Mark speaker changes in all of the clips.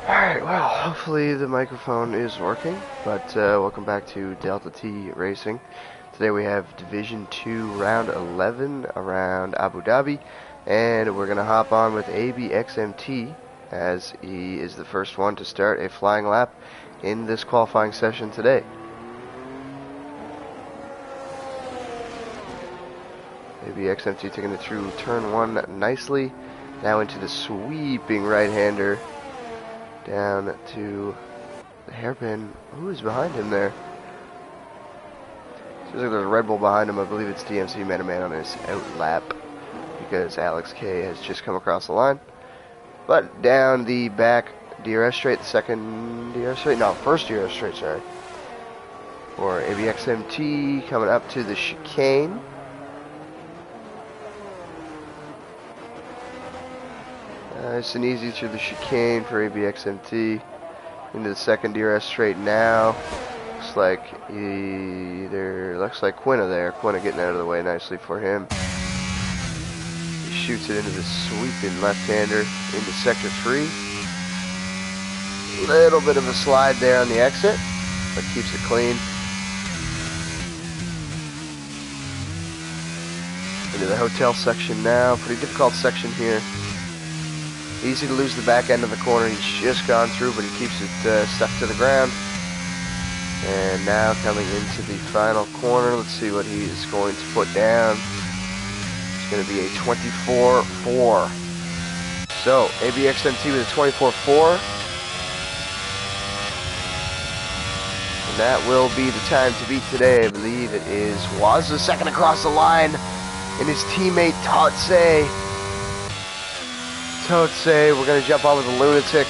Speaker 1: Alright, well, hopefully the microphone is working, but welcome back to Delta T Racing. Today we have Division 2 Round 11 around Abu Dhabi, and we're going to hop on with ABXMT as he is the first one to start a flying lap in this qualifying session today. ABXMT taking it through turn 1 nicely, now into the sweeping right-hander. Down to the hairpin. Who is behind him there? Seems like there's a Red Bull behind him. I believe it's DMC Metaman on his out lap because Alex K has just come across the line. But down the back DRS straight, the second DRS straight, no, first DRS straight, sorry. For ABXMT coming up to the chicane. Nice and easy through the chicane for ABXMT. Into the second DRS straight now. Looks like Quinna there. Quinna getting out of the way nicely for him. He shoots it into the sweeping left-hander into sector 3. Little bit of a slide there on the exit, but keeps it clean. Into the hotel section now. Pretty difficult section here. Easy to lose the back end of the corner. He's just gone through, but he keeps it stuck to the ground. And now coming into the final corner. Let's see what he is going to put down. It's going to be a 24.4. So, ABXMT with a 24.4. And that will be the time to beat today. I believe it is Wazza second across the line. And his teammate Totse. We're going to jump on with the Lunatic.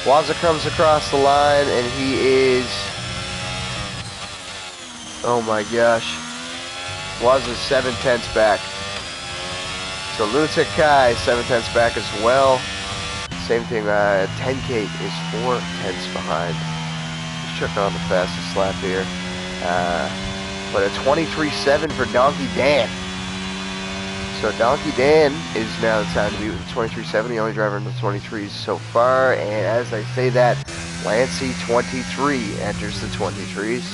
Speaker 1: Wazza comes across the line, and he is... Oh my gosh. Wazza's 7/10 back. So Lunatic Kai, 7/10 back as well. Same thing, 10K is 4/10 behind. Just checking on the fastest lap here. But a 23.7 for Donkey Dan. So Donkey Dan is now the time to be with the 23.7, the only driver in the 23s so far. And as I say that, Lancey 23 enters the 23s,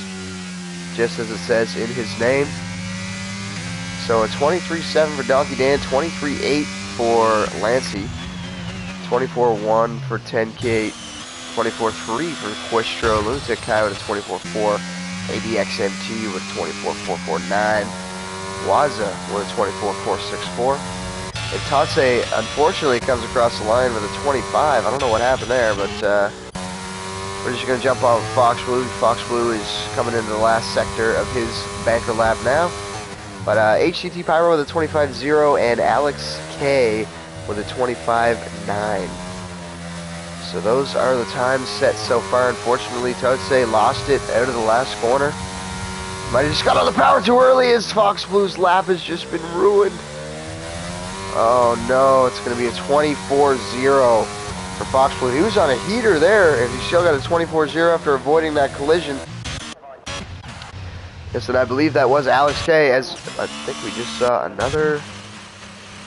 Speaker 1: just as it says in his name. So a 23.7 for Donkey Dan, 23.8 for Lancey, 24.1 for 10K, 24.3 for Quistro, Lunatic Kai with a 24.4, ABXMT with 24.449. Wazza with a 24.464. And Tatse unfortunately comes across the line with a 25. I don't know what happened there, but we're just going to jump on with Fox Blue. Fox Blue is coming into the last sector of his banker lap now. But HCT Pyro with a 25.0 and Alex K with a 25.9. So those are the times set so far. Unfortunately, Tatse lost it out of the last corner. Might have just got on the power too early as Fox Blue's lap has just been ruined. Oh no, it's going to be a 24.0 for Fox Blue. He was on a heater there, and he still got a 24.0 after avoiding that collision. Yes, and I believe that was Alex K, as I think we just saw another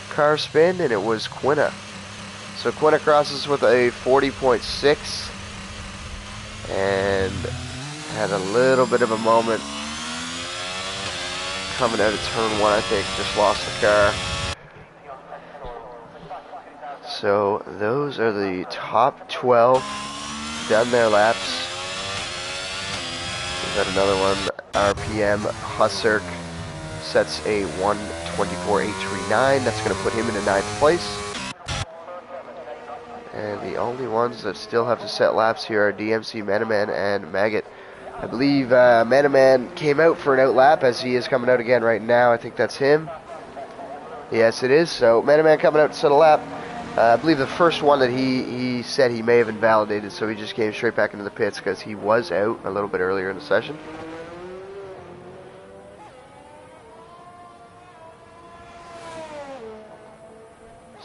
Speaker 1: car spin, and it was Quinna. So Quinna crosses with a 40.6, and had a little bit of a moment coming out of turn 1, I think, just lost the car. So those are the top 12 done their laps. We've got another one, RPM Husserk sets a 1:24.839. That's going to put him in a 9th place. And the only ones that still have to set laps here are DMC, Metaman, and Maggot. I believe Metaman came out for an out lap, as he is coming out again right now. I think that's him. Yes, it is. So Metaman coming out to set a lap. I believe the first one that he said he may have invalidated, so he just came straight back into the pits because he was out a little bit earlier in the session.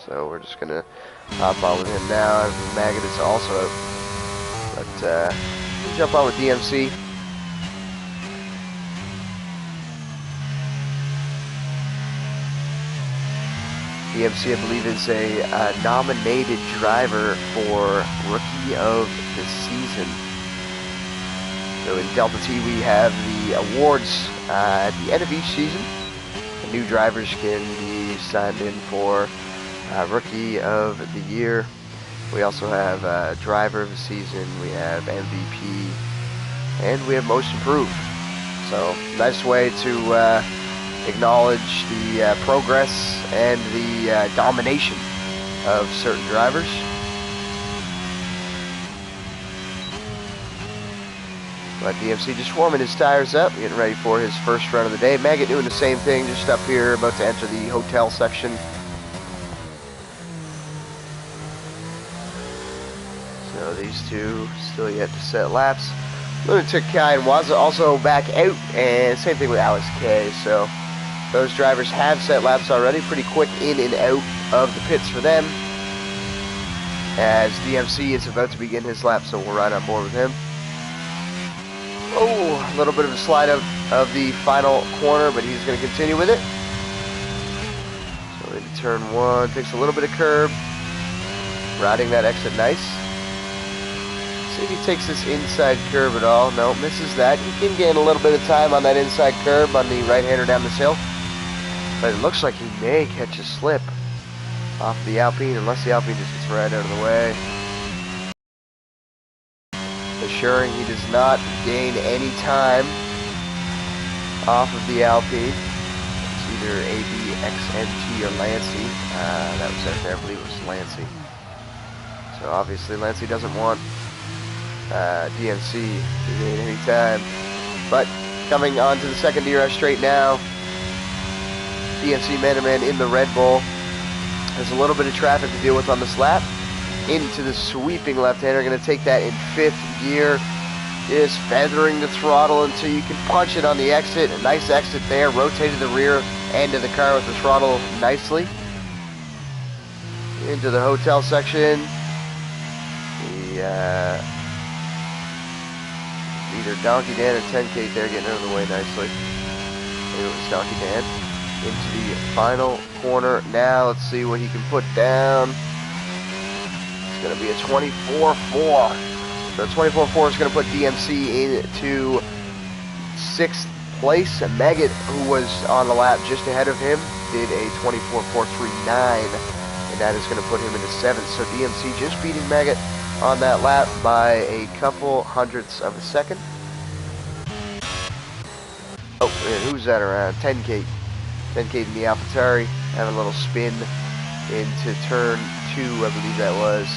Speaker 1: So we're just going to hop on with him now. Maggot is also out. But we'll jump on with DMC. DMC, I believe, is a nominated driver for Rookie of the Season. So in Delta T, we have the awards at the end of each season. The new drivers can be signed in for Rookie of the Year. We also have Driver of the Season, we have MVP, and we have Most Improved. So, nice way to acknowledge the progress and the domination of certain drivers. But DMC just warming his tires up, getting ready for his first run of the day. Maggot doing the same thing, just up here, about to enter the hotel section. So these two still yet to set laps. Lunatic Kai and Waza also back out, and same thing with Alex K. So those drivers have set laps already, pretty quick in and out of the pits for them. As DMC is about to begin his lap, so we'll ride on board with him. Oh, a little bit of a slide of the final corner, but he's going to continue with it. So into turn one, takes a little bit of curb, riding that exit nice. See if he takes this inside curb at all. No, misses that. He can gain a little bit of time on that inside curb on the right-hander down this hill. But it looks like he may catch a slip off the Alpine, unless the Alpine just gets right out of the way. Assuring he does not gain any time off of the Alpine. It's either AB, XNT, or Lancy. That was out there, I believe it was Lancy. So obviously Lancy doesn't want DMC to gain any time. But coming on to the second DRS straight now, DMC Metaman in the Red Bull. There's a little bit of traffic to deal with on this lap. Into the sweeping left-hander, going to take that in fifth gear. Just feathering the throttle until you can punch it on the exit. A nice exit there. Rotated the rear end of the car with the throttle nicely. Into the hotel section. The either Donkey Dan or 10K there getting out of the way nicely. Maybe it was Donkey Dan. Into the final corner now. Let's see what he can put down. It's going to be a 24.4. So 24.4 is going to put DMC into 6th place. And Maggot, who was on the lap just ahead of him, did a 24.439. And that is going to put him into 7th. So DMC just beating Maggot on that lap by a couple hundredths of a second. Oh, and who's that around? 10K. 10K in the AlphaTauri, having a little spin into turn 2, I believe that was.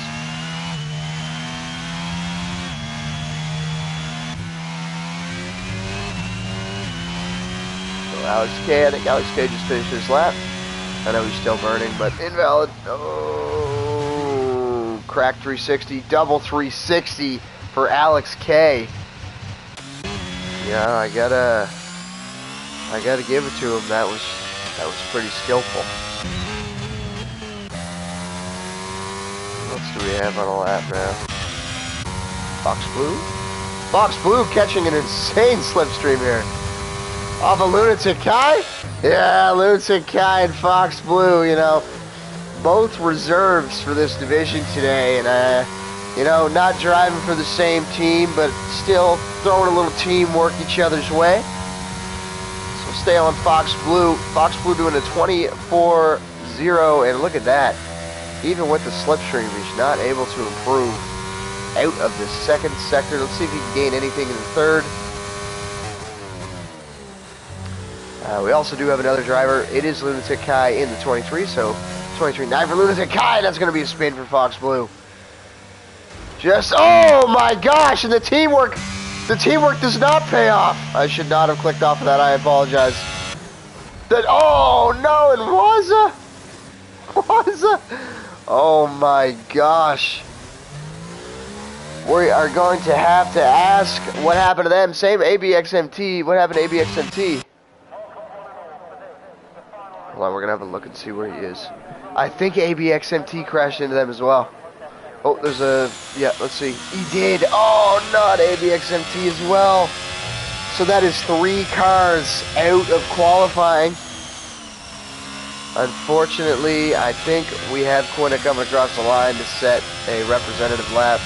Speaker 1: So Alex K, I think Alex K just finished his lap. I know he's still burning, but invalid. Oh, crack 360, double 360 for Alex K. Yeah, I gotta give it to him. That was pretty skillful. What else do we have on a lap now? Fox Blue? Fox Blue catching an insane slipstream here. Off of Lunatic Kai? Yeah, Lunatic Kai and Fox Blue, you know, both reserves for this division today. And, you know, not driving for the same team, but still throwing a little teamwork each other's way. Stay on Fox Blue. Fox Blue doing a 24.0, and look at that. Even with the slipstream, he's not able to improve out of the second sector. Let's see if he can gain anything in the third. We also do have another driver. It is Lunatic Kai in the 23, so 23.9 for Lunatic Kai. That's going to be a spin for Fox Blue. Just, oh my gosh, and the teamwork does not pay off. I should not have clicked off of that, I apologize. Oh no, it was a, oh my gosh. We are going to have to ask what happened to them. Same ABXMT, what happened to ABXMT? Hold on, we're gonna have a look and see where he is. I think ABXMT crashed into them as well. Oh, there's a, yeah, let's see. He did. Oh, not ABXMT as well. So that is 3 cars out of qualifying. Unfortunately, I think we have Quinna coming across the line to set a representative lap.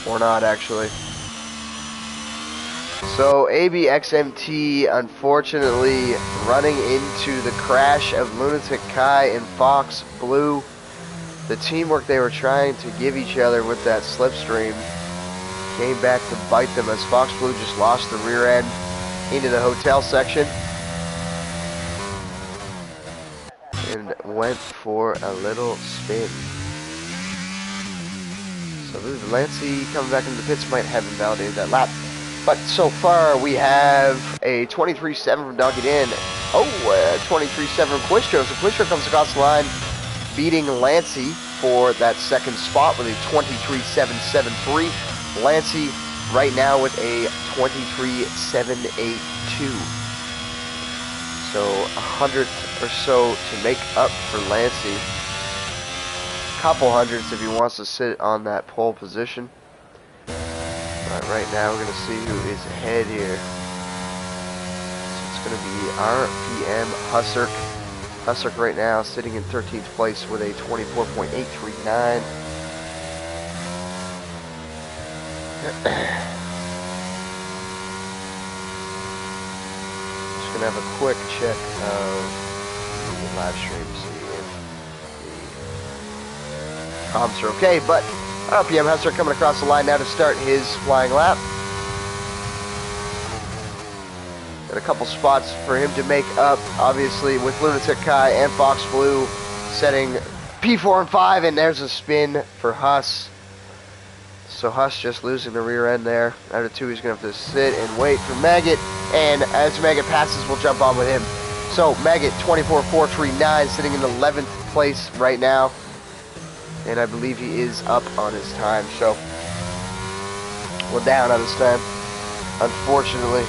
Speaker 1: Or not, actually. So, ABXMT, unfortunately, running into the crash of Lunatic Kai and Fox Blue. The teamwork they were trying to give each other with that slipstream came back to bite them as Fox Blue just lost the rear end into the hotel section and went for a little spin. So this is Lancey coming back into the pits, might have invalidated that lap. But so far we have a 23.7 from Donkey Dan. Oh, 23.7 from Quistro. So Quistro comes across the line, beating Lancey for that second spot with a 23.773. Lancey right now with a 23.782. So 100 or so to make up for Lancey. Couple hundreds if he wants to sit on that pole position. But right now we're going to see who is ahead here. So it's going to be RPM Husserk. Husserk right now sitting in 13th place with a 24.839. Just going to have a quick check of the live stream to see if the comps are okay. But RPM Husserk coming across the line now to start his flying lap. Got a couple spots for him to make up, obviously, with Lunatic Kai and Fox Blue setting P4 and 5, and there's a spin for Huss. So Huss just losing the rear end there. Out of 2, he's going to have to sit and wait for Maggot, and as Maggot passes, we'll jump on with him. So Maggot, 24.439, sitting in 11th place right now, and I believe he is up on his time, so we're down on his time, unfortunately.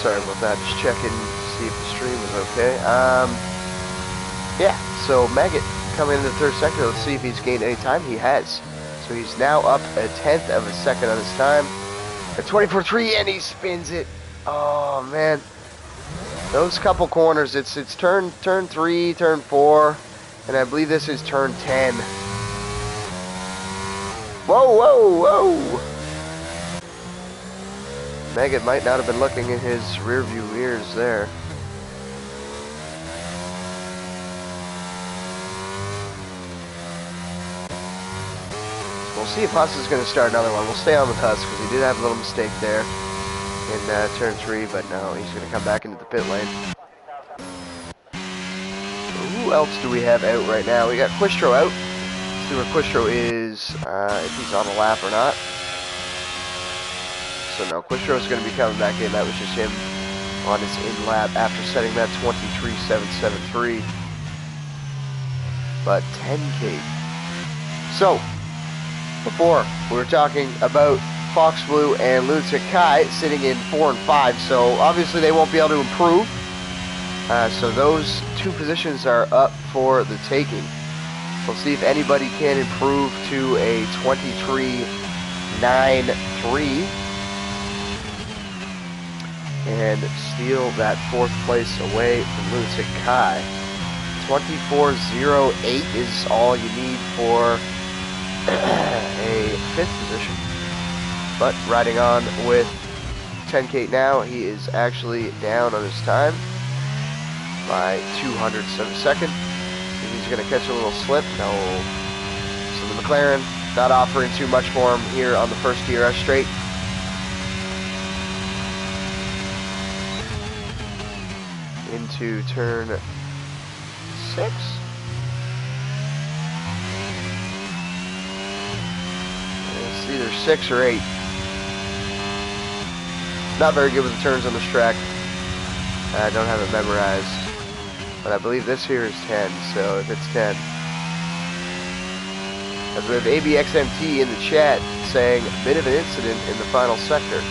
Speaker 1: Sorry about that, just checking to see if the stream is okay. Yeah, so Maggot coming into the third sector. Let's see if he's gained any time. He has. So he's now up a 1/10 of a second on his time. At 24.3, and he spins it. Oh, man. Those couple corners, it's turn 3, turn 4, and I believe this is turn 10. Whoa, whoa, whoa! Maggot might not have been looking in his rear view mirrors there. We'll see if Huss is going to start another one. We'll stay on with Huss because he did have a little mistake there in turn 3, but no, he's going to come back into the pit lane. Who else do we have out right now? We got Quistro out. Let's see where Quistro is, if he's on the lap or not. So no, Quistro is going to be coming back in. That was just him on his in lap after setting that 23.773. But 10K. So, before we were talking about Fox Blue and Lunatic Kai sitting in 4 and 5. So obviously they won't be able to improve. So those 2 positions are up for the taking. We'll see if anybody can improve to a 23.93. And steal that 4th place away from Lunatic Kai. 24.08 is all you need for a 5th position. But riding on with 10K now, he is actually down on his time by 200ths of a second. he's going to catch a little slip. No. So the McLaren not offering too much for him here on the first DRS straight. Into turn 6. It's either 6 or 8. Not very good with the turns on this track. I don't have it memorized. But I believe this here is 10, so if it's 10. As we have ABXMT in the chat saying, a bit of an incident in the final sector.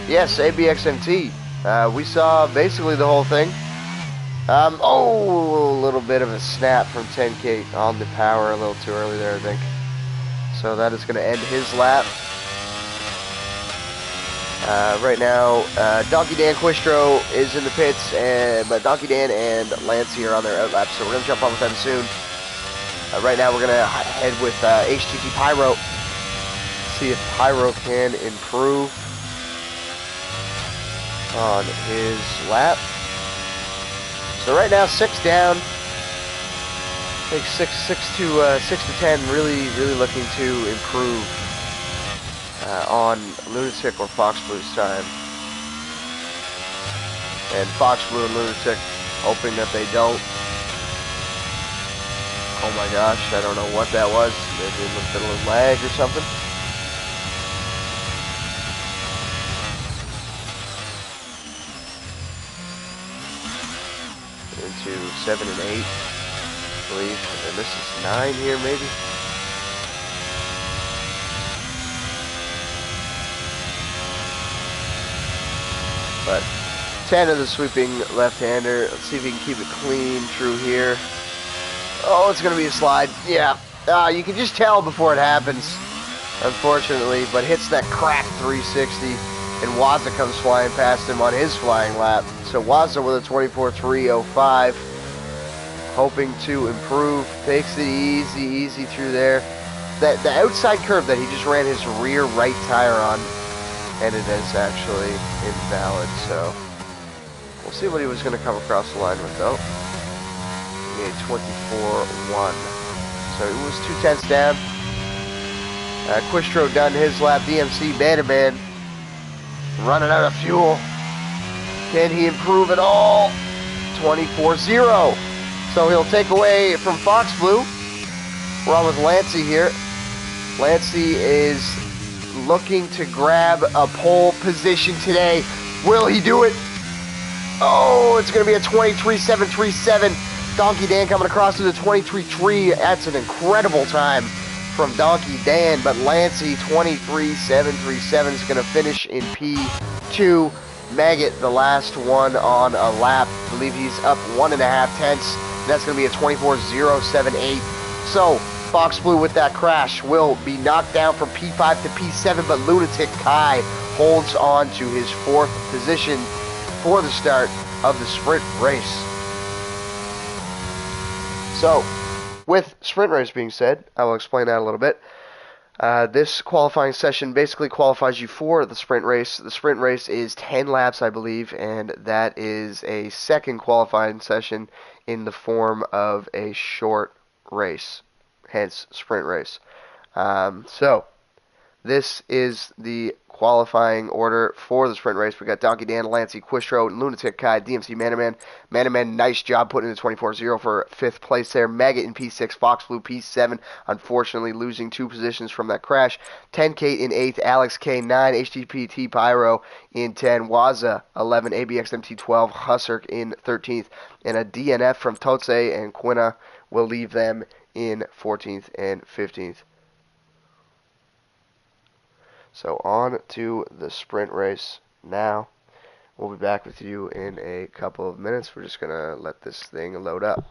Speaker 1: Yes, ABXMT. We saw basically the whole thing. Oh, a little bit of a snap from 10K on the power, a little too early there, I think. So that is going to end his lap. Right now, Donkey Dan Quistro is in the pits, but Donkey Dan and Lancey are on their out lap, so we're going to jump on with them soon. Right now, we're going to head with HTT Pyro. See if Pyro can improve on his lap. So right now, 6 down. I think 6 to 10. Really looking to improve on Lunatic or Fox Blue's time. And Fox Blue and Lunatic hoping that they don't. Oh my gosh, I don't know what that was. Maybe a little lag or something. Into 7 and 8, I believe. And this is 9 here, maybe. But 10 of the sweeping left-hander. Let's see if he can keep it clean through here. Oh, it's going to be a slide. Yeah. You can just tell before it happens, unfortunately. But hits that crack 360, and Waza comes flying past him on his flying lap. So Waza with a 24.305, hoping to improve. Takes it easy through there. The outside curve that he just ran his rear right tire on, and it is actually invalid, so we'll see what he was going to come across the line with, though. He made 24.1, so it was 2/10 down. Quistro done his lap. DMC Man-to-Man running out of fuel. Can he improve at all? 24.0. So he'll take away from Fox Blue. We're on with Lancey here. Lancey is looking to grab a pole position today. Will he do it? Oh, it's going to be a 23.737. Donkey Dan coming across with a 23.3. That's an incredible time from Donkey Dan. But Lancey, 23.737 is going to finish in P2. Maggot, the last one on a lap. I believe he's up 1.5 tenths. That's going to be a 24.078. So, Fox Blue with that crash will be knocked down from P5 to P7, but Lunatic Kai holds on to his 4th position for the start of the sprint race. So, with sprint race being said, I will explain that a little bit. This qualifying session basically qualifies you for the sprint race. The sprint race is 10 laps, I believe, and that is a second qualifying session in the form of a short race. Hence, sprint race. So, this is the qualifying order for the sprint race. We got Donkey Dan, Lancey, Quistro, Lunatic Kai, DMC Man-to-Man. Man-to-Man, nice job putting in the 24.0 for 5th place there. Maggot in P6, Fox Blue P7, unfortunately losing 2 positions from that crash. 10K in 8th, Alex K 9, HTPT Pyro in 10, Waza 11, ABXMT 12, Husserk in 13th, and a DNF from Totse and Quina will leave them in 14th and 15th. So on to the sprint race now. We'll be back with you in a couple of minutes. We're just going to let this thing load up.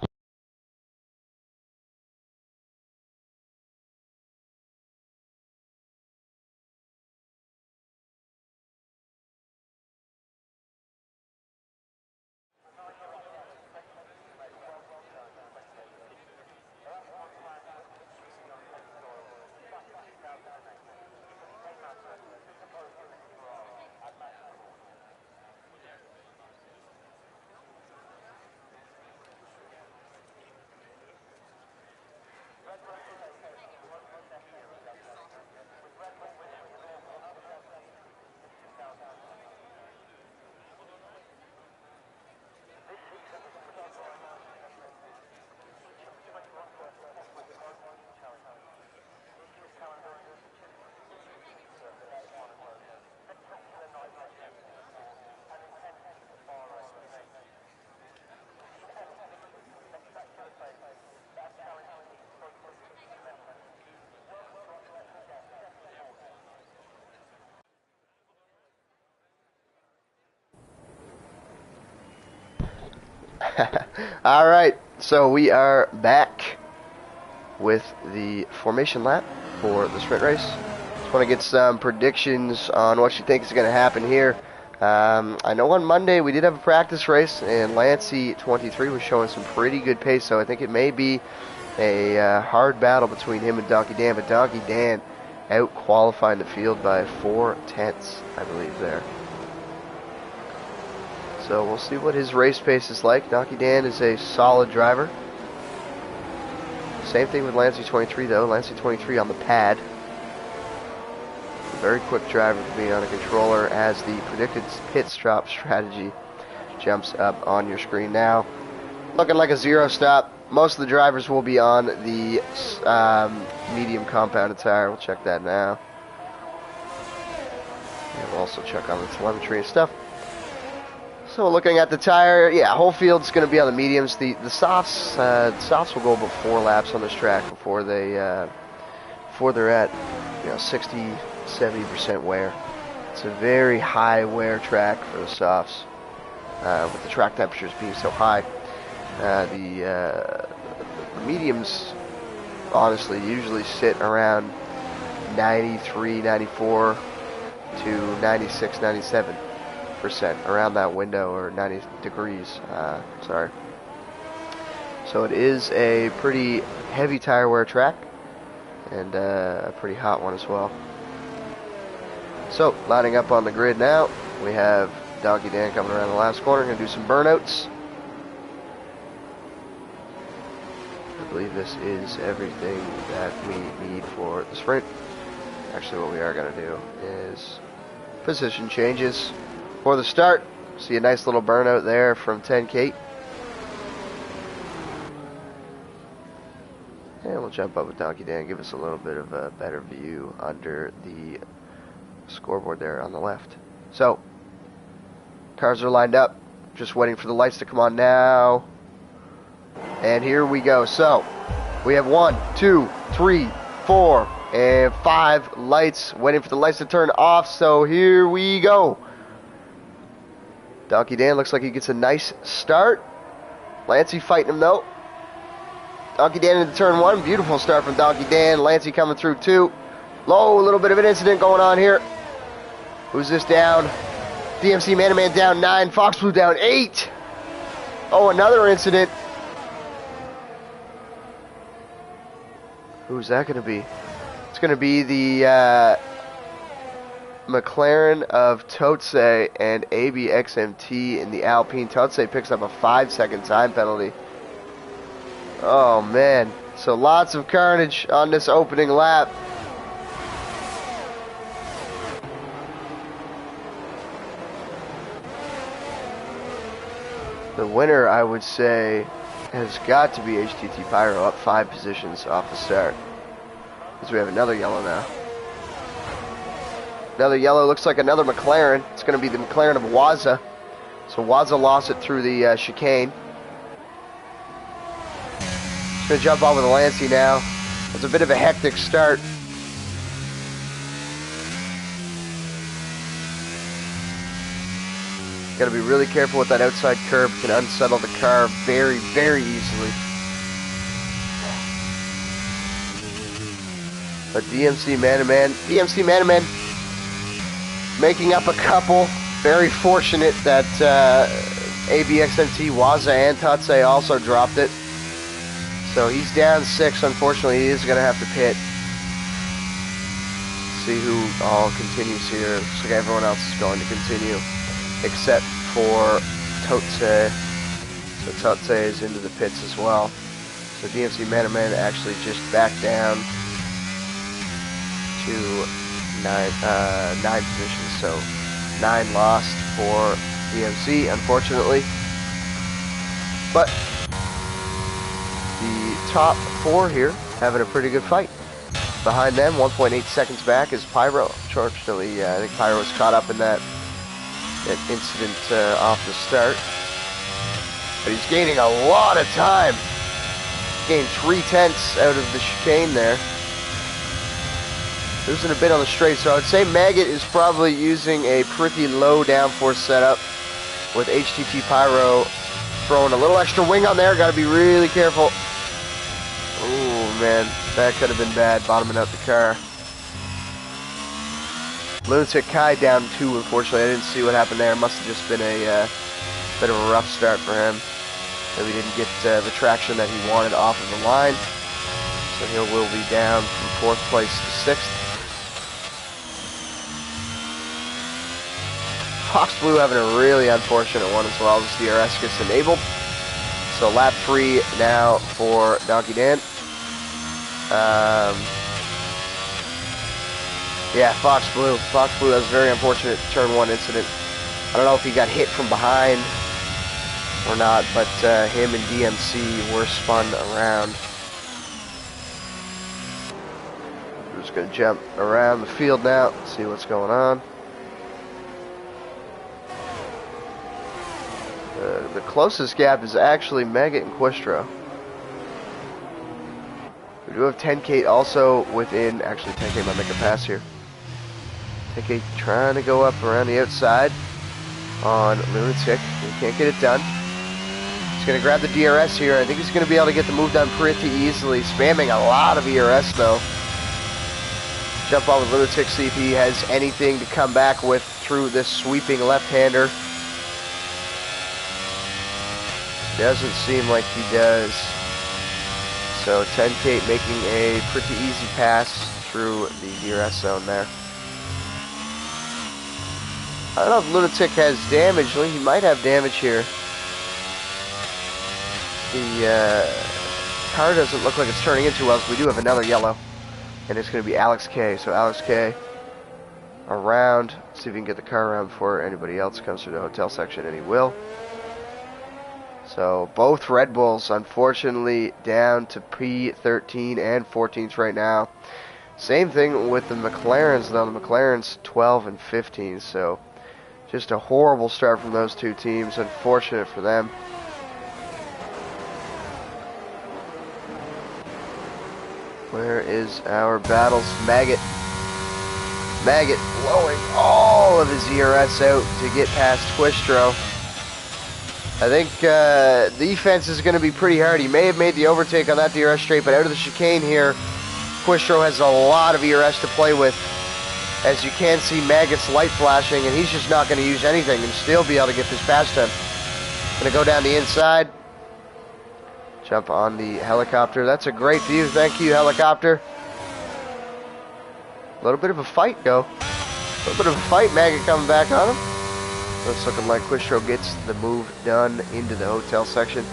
Speaker 1: Alright, so we are back with the formation lap for the sprint race. Just want to get some predictions on what you think is going to happen here. I know on Monday we did have a practice race, and Lancey23 was showing some pretty good pace, so I think it may be a hard battle between him and Donkey Dan, but Donkey Dan out qualifying the field by 4/10, I believe, there. So we'll see what his race pace is like. Donkey Dan is a solid driver. Same thing with Lancey23 though. Lancey23 on the pad. Very quick driver for being on a controller as the predicted pit stop strategy jumps up on your screen now. Looking like a zero stop. Most of the drivers will be on the medium compounded tire. We'll check that now. And we'll also check on the telemetry and stuff. So looking at the tire, yeah, whole field's going to be on the mediums. The softs will go about 4 laps on this track before they're at 60-70% wear. It's a very high wear track for the softs, with the track temperatures being so high. The mediums, honestly, usually sit around 93, 94 to 96, 97%, around that window, or 90 degrees, sorry. So it is a pretty heavy tire wear track, and a pretty hot one as well. So, lining up on the grid now, we have Donkey Dan coming around the last corner, going to do some burnouts. I believe this is everything that we need for the sprint. Actually, what we are going to do is position changes for the start. See a nice little burnout there from 10K. And we'll jump up with Donkey Dan, give us a little bit of a better view under the scoreboard there on the left. So, cars are lined up, just waiting for the lights to come on now. And here we go. So, we have 1, 2, 3, 4, and 5 lights, waiting for the lights to turn off. So here we go. Donkey Dan looks like he gets a nice start. Lancey fighting him though. Donkey Dan into turn 1. Beautiful start from Donkey Dan. Lancey coming through 2. Low, a little bit of an incident going on here. Who's this down? DMC Man-to-Man down 9. Fox Blue down 8. Oh, another incident. Who's that going to be? It's going to be the McLaren of Totse and ABXMT in the Alpine. Totse picks up a 5-second time penalty. Oh, man. So lots of carnage on this opening lap. The winner, I would say, has got to be HTT Pyro, up 5 positions off the start. Because we have another yellow now. Another yellow, looks like another McLaren. It's going to be the McLaren of Waza. So Waza lost it through the chicane. Just going to jump on with Lancey now. It's a bit of a hectic start. Got to be really careful with that outside curb. Can unsettle the car very, very easily. But DMC Man-to-Man making up a couple. Very fortunate that ABXMT, Waza, and Tatse also dropped it. So he's down 6. Unfortunately, he is going to have to pit. See who all continues here. Looks like everyone else is going to continue, except for Totse. So Totse is into the pits as well. So DMC Man-to-Man actually just backed down to 9 positions. So 9 lost for DMC, unfortunately. But the top 4 here having a pretty good fight. Behind them, 1.8 seconds back, is Pyro. Unfortunately, I think Pyro was caught up in that incident off the start. But he's gaining a lot of time. Gained 3/10 out of the chicane there. Losing a bit on the straight, so I would say Maggot is probably using a pretty low downforce setup with HTT Pyro throwing a little extra wing on there. Got to be really careful. Oh, man. That could have been bad, bottoming out the car. Lunatic Kai down 2, unfortunately. I didn't see what happened there. Must have just been a bit of a rough start for him. Maybe didn't get the traction that he wanted off of the line. So he will be down from 4th place to 6th. Fox Blue having a really unfortunate one as well. This DRS gets enabled. So lap 3 now for Donkey Dan. Yeah, Fox Blue. Fox Blue has a very unfortunate turn 1 incident. I don't know if he got hit from behind or not, but him and DMC were spun around. We're just going to jump around the field now, see what's going on. The closest gap is actually Maggot and Quistro. We do have 10K also within, actually 10K might make a pass here. 10K trying to go up around the outside on Lunatic. He can't get it done. He's going to grab the DRS here. I think he's going to be able to get the move done pretty easily. Spamming a lot of ERS though. Jump on with Lunatic, see if he has anything to come back with through this sweeping left-hander. Doesn't seem like he does. So 10K making a pretty easy pass through the DRS zone there. I don't know if Lunatic has damage. He might have damage here. The car doesn't look like it's turning in too well, so we do have another yellow. And it's going to be Alex K. So Alex K around. See if we can get the car around before anybody else comes through the hotel section, and he will. So both Red Bulls, unfortunately, down to P13 and 14th right now. Same thing with the McLarens, though. The McLarens 12 and 15. So just a horrible start from those two teams. Unfortunate for them. Where is our battles? Maggot. Maggot blowing all of his ERS out to get past Quistro. I think defense is going to be pretty hard. He may have made the overtake on that DRS straight, but out of the chicane here, Quistro has a lot of ERS to play with. As you can see, Maggot's light flashing, and he's just not going to use anything and still be able to get this past him. Going to go down the inside. Jump on the helicopter. That's a great view. Thank you, helicopter. A little bit of a fight, though. A little bit of a fight. Maggot coming back on him. It's looking like Quistro gets the move done into the hotel section.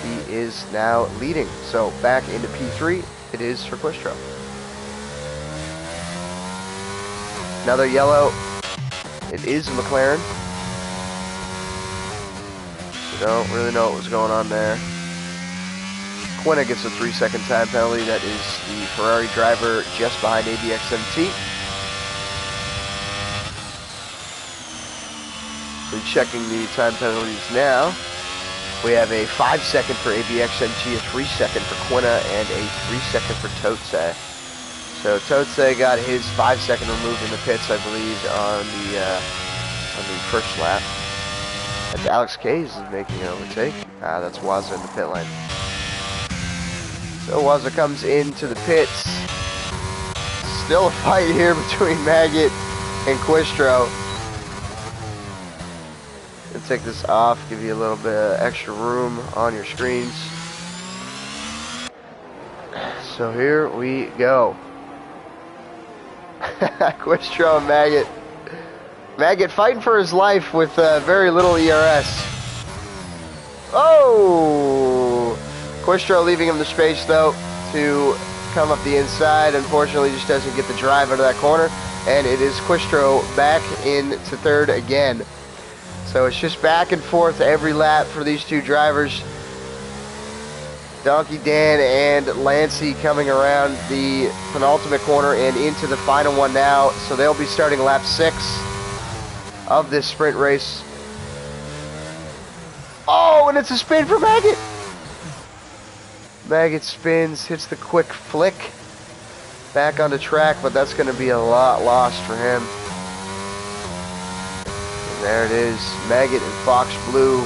Speaker 1: He is now leading. So back into P3 it is for Quistro. Another yellow. It is a McLaren. We don't really know what was going on there. Quinna gets a 3-second time penalty. That is the Ferrari driver just behind ABXMT. We're checking the time penalties now. We have a 5-second for ABXMT, a 3-second for Quinna, and a 3-second for Totse. So Totse got his 5-second removed in the pits, I believe, on the first lap. That's Alex K's is making an overtake. That's Waza in the pit lane. So Waza comes into the pits. Still a fight here between Maggot and Quistro. Gonna take this off, give you a little bit of extra room on your screens. So here we go. Quistro and Maggot. Maggot fighting for his life with very little ERS. Oh! Quistro leaving him the space though to come up the inside. Unfortunately, just doesn't get the drive out of that corner. And it is Quistro back into third again. So it's just back and forth every lap for these two drivers. Donkey Dan and Lancey coming around the penultimate corner and into the final one now. So they'll be starting lap 6 of this sprint race. Oh, and it's a spin for Maggot. Maggot spins, hits the quick flick back on the track, but that's going to be a lot lost for him. And there it is, Maggot and Fox Blue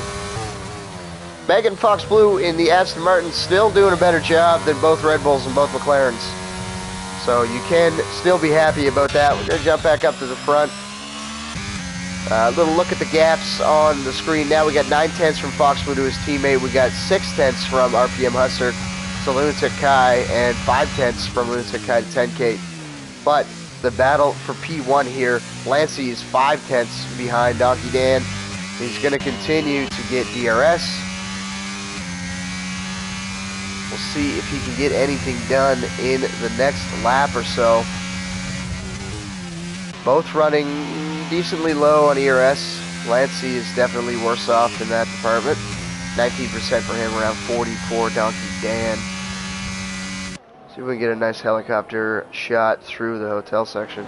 Speaker 1: Megan Fox Blue in the Aston Martin still doing a better job than both Red Bulls and both McLarens. So you can still be happy about that. We're going to jump back up to the front. A little look at the gaps on the screen. Now we got 9/10 from Fox Blue to his teammate. We got 6/10 from RPM Husser to Lunatic Kai, and 5/10 from Lunatic Kai to 10K. But the battle for P1 here, Lancey is 5/10 behind Donkey Dan. He's going to continue to get DRS. We'll see if he can get anything done in the next lap or so. Both running decently low on ERS. Lancey is definitely worse off in that department. 19% for him, around 40 for Donkey Dan. See if we can get a nice helicopter shot through the hotel section.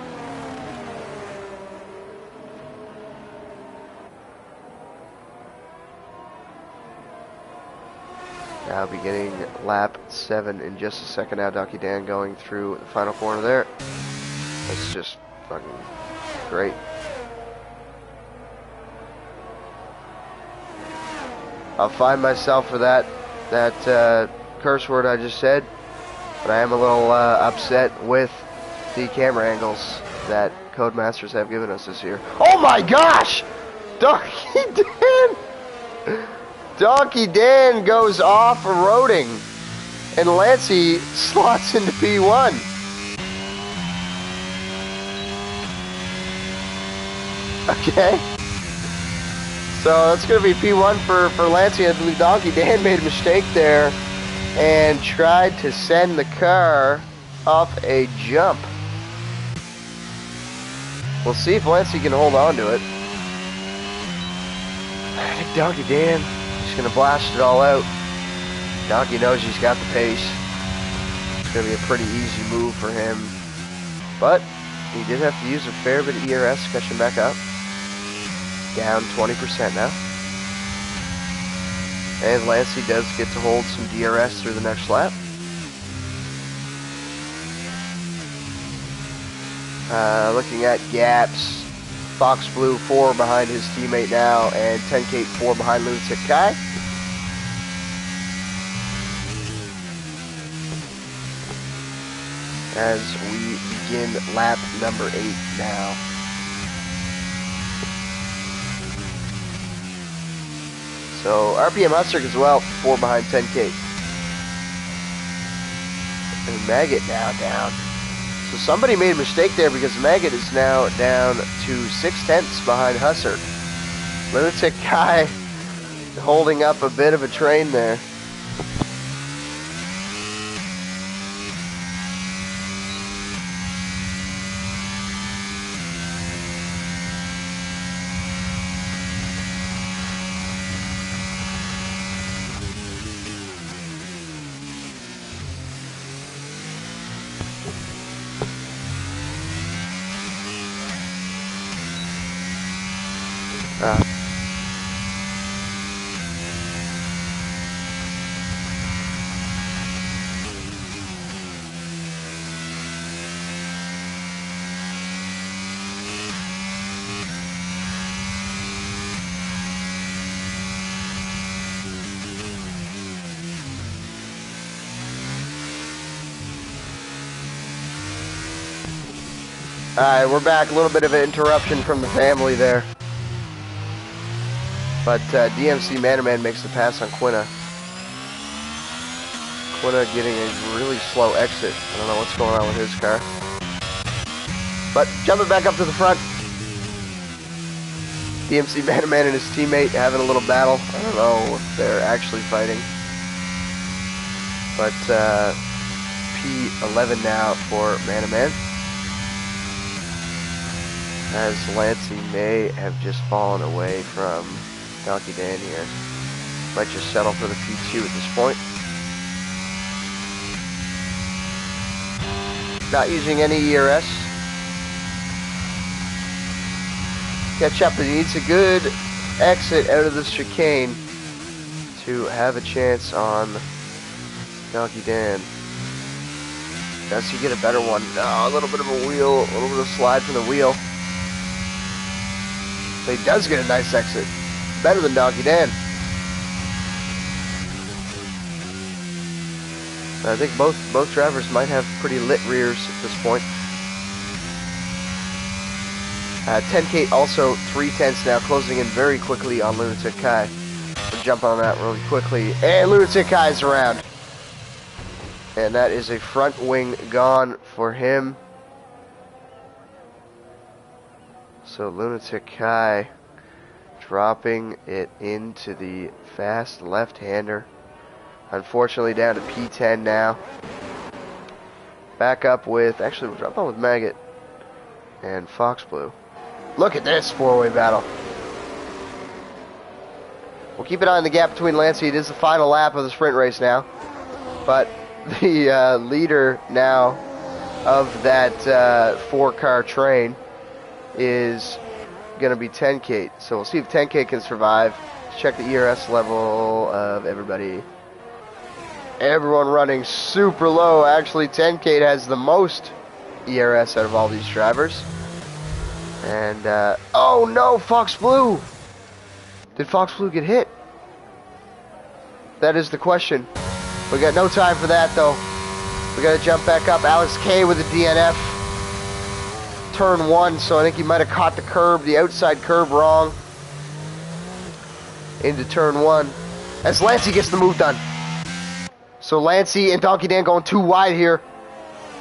Speaker 1: Now beginning lap 7 in just a second now. Donkey Dan going through the final corner there. That's just fucking great. I'll find myself for that curse word I just said, but I am a little upset with the camera angles that Codemasters have given us this year. Oh my gosh! Donkey Dan! Donkey Dan goes off-roading, and Lancey slots into P1. Okay. So that's going to be P1 for Lancey. I believe Donkey Dan made a mistake there and tried to send the car off a jump. We'll see if Lancey can hold on to it. I think Donkey Dan is going to blast it all out. Donkey knows he's got the pace. It's going to be a pretty easy move for him. But he did have to use a fair bit of ERS to catch him back up. Down 20% now. And Lancey does get to hold some DRS through the next lap. Looking at gaps, Fox Blue 4 behind his teammate now, and 10K 4 behind Lunatic Kai. As we begin lap number 8 now. So RPM Hustler as well, 4 behind 10K. And Maggot now down. So somebody made a mistake there, because Maggot is now down to 6/10 behind Husser. Lunatic Kai holding up a bit of a train there. Alright, we're back. A little bit of an interruption from the family there. But DMC Manaman makes the pass on Quinna. Quinna getting a really slow exit. I don't know what's going on with his car. But jumping back up to the front. DMC Manaman and his teammate having a little battle. I don't know if they're actually fighting. But P11 now for Manaman. As Lancey may have just fallen away from Donkey Dan here. Might just settle for the P2 at this point. Not using any ERS. Catch up, and he needs a good exit out of this chicane to have a chance on Donkey Dan. Does he get a better one? No, a little bit of a wheel, a little bit of slide from the wheel. But he does get a nice exit. Better than Donkey Dan. I think both drivers might have pretty lit rears at this point. 10K also 3/10 now, closing in very quickly on Lunatic Kai. We'll jump on that really quickly. And Lunatic Kai's around. And that is a front wing gone for him. So Lunatic Kai dropping it into the fast left-hander. Unfortunately down to P10 now. Back up with, actually we'll drop on with Maggot and Fox Blue. Look at this four-way battle. We'll keep an eye on the gap between Lancey. It is the final lap of the sprint race now. But the leader now of that four-car train is going to be 10K. So we'll see if 10K can survive. Let's check the ERS level of everybody. Everyone running super low. Actually, 10K has the most ERS out of all these drivers. And, oh no, Fox Blue! Did Fox Blue get hit? That is the question. We got no time for that, though. We got to jump back up. Alex K with a DNF. Turn 1, so I think he might have caught the curb, the outside curb wrong. Into turn 1. As Lancey gets the move done. So Lancey and Donkey Dan going too wide here.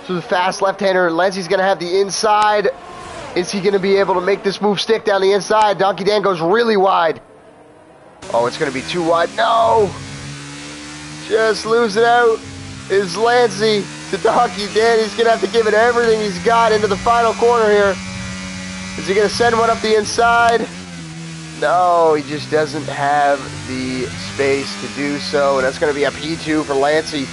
Speaker 1: So the fast left-hander. Lancey's going to have the inside. Is he going to be able to make this move stick down the inside? Donkey Dan goes really wide. Oh, it's going to be too wide. No! Just losing out is Lancey to Donkey Dan. He's going to have to give it everything he's got into the final corner here. Is he going to send one up the inside? No, he just doesn't have the space to do so. And that's going to be a P2 for Lancey.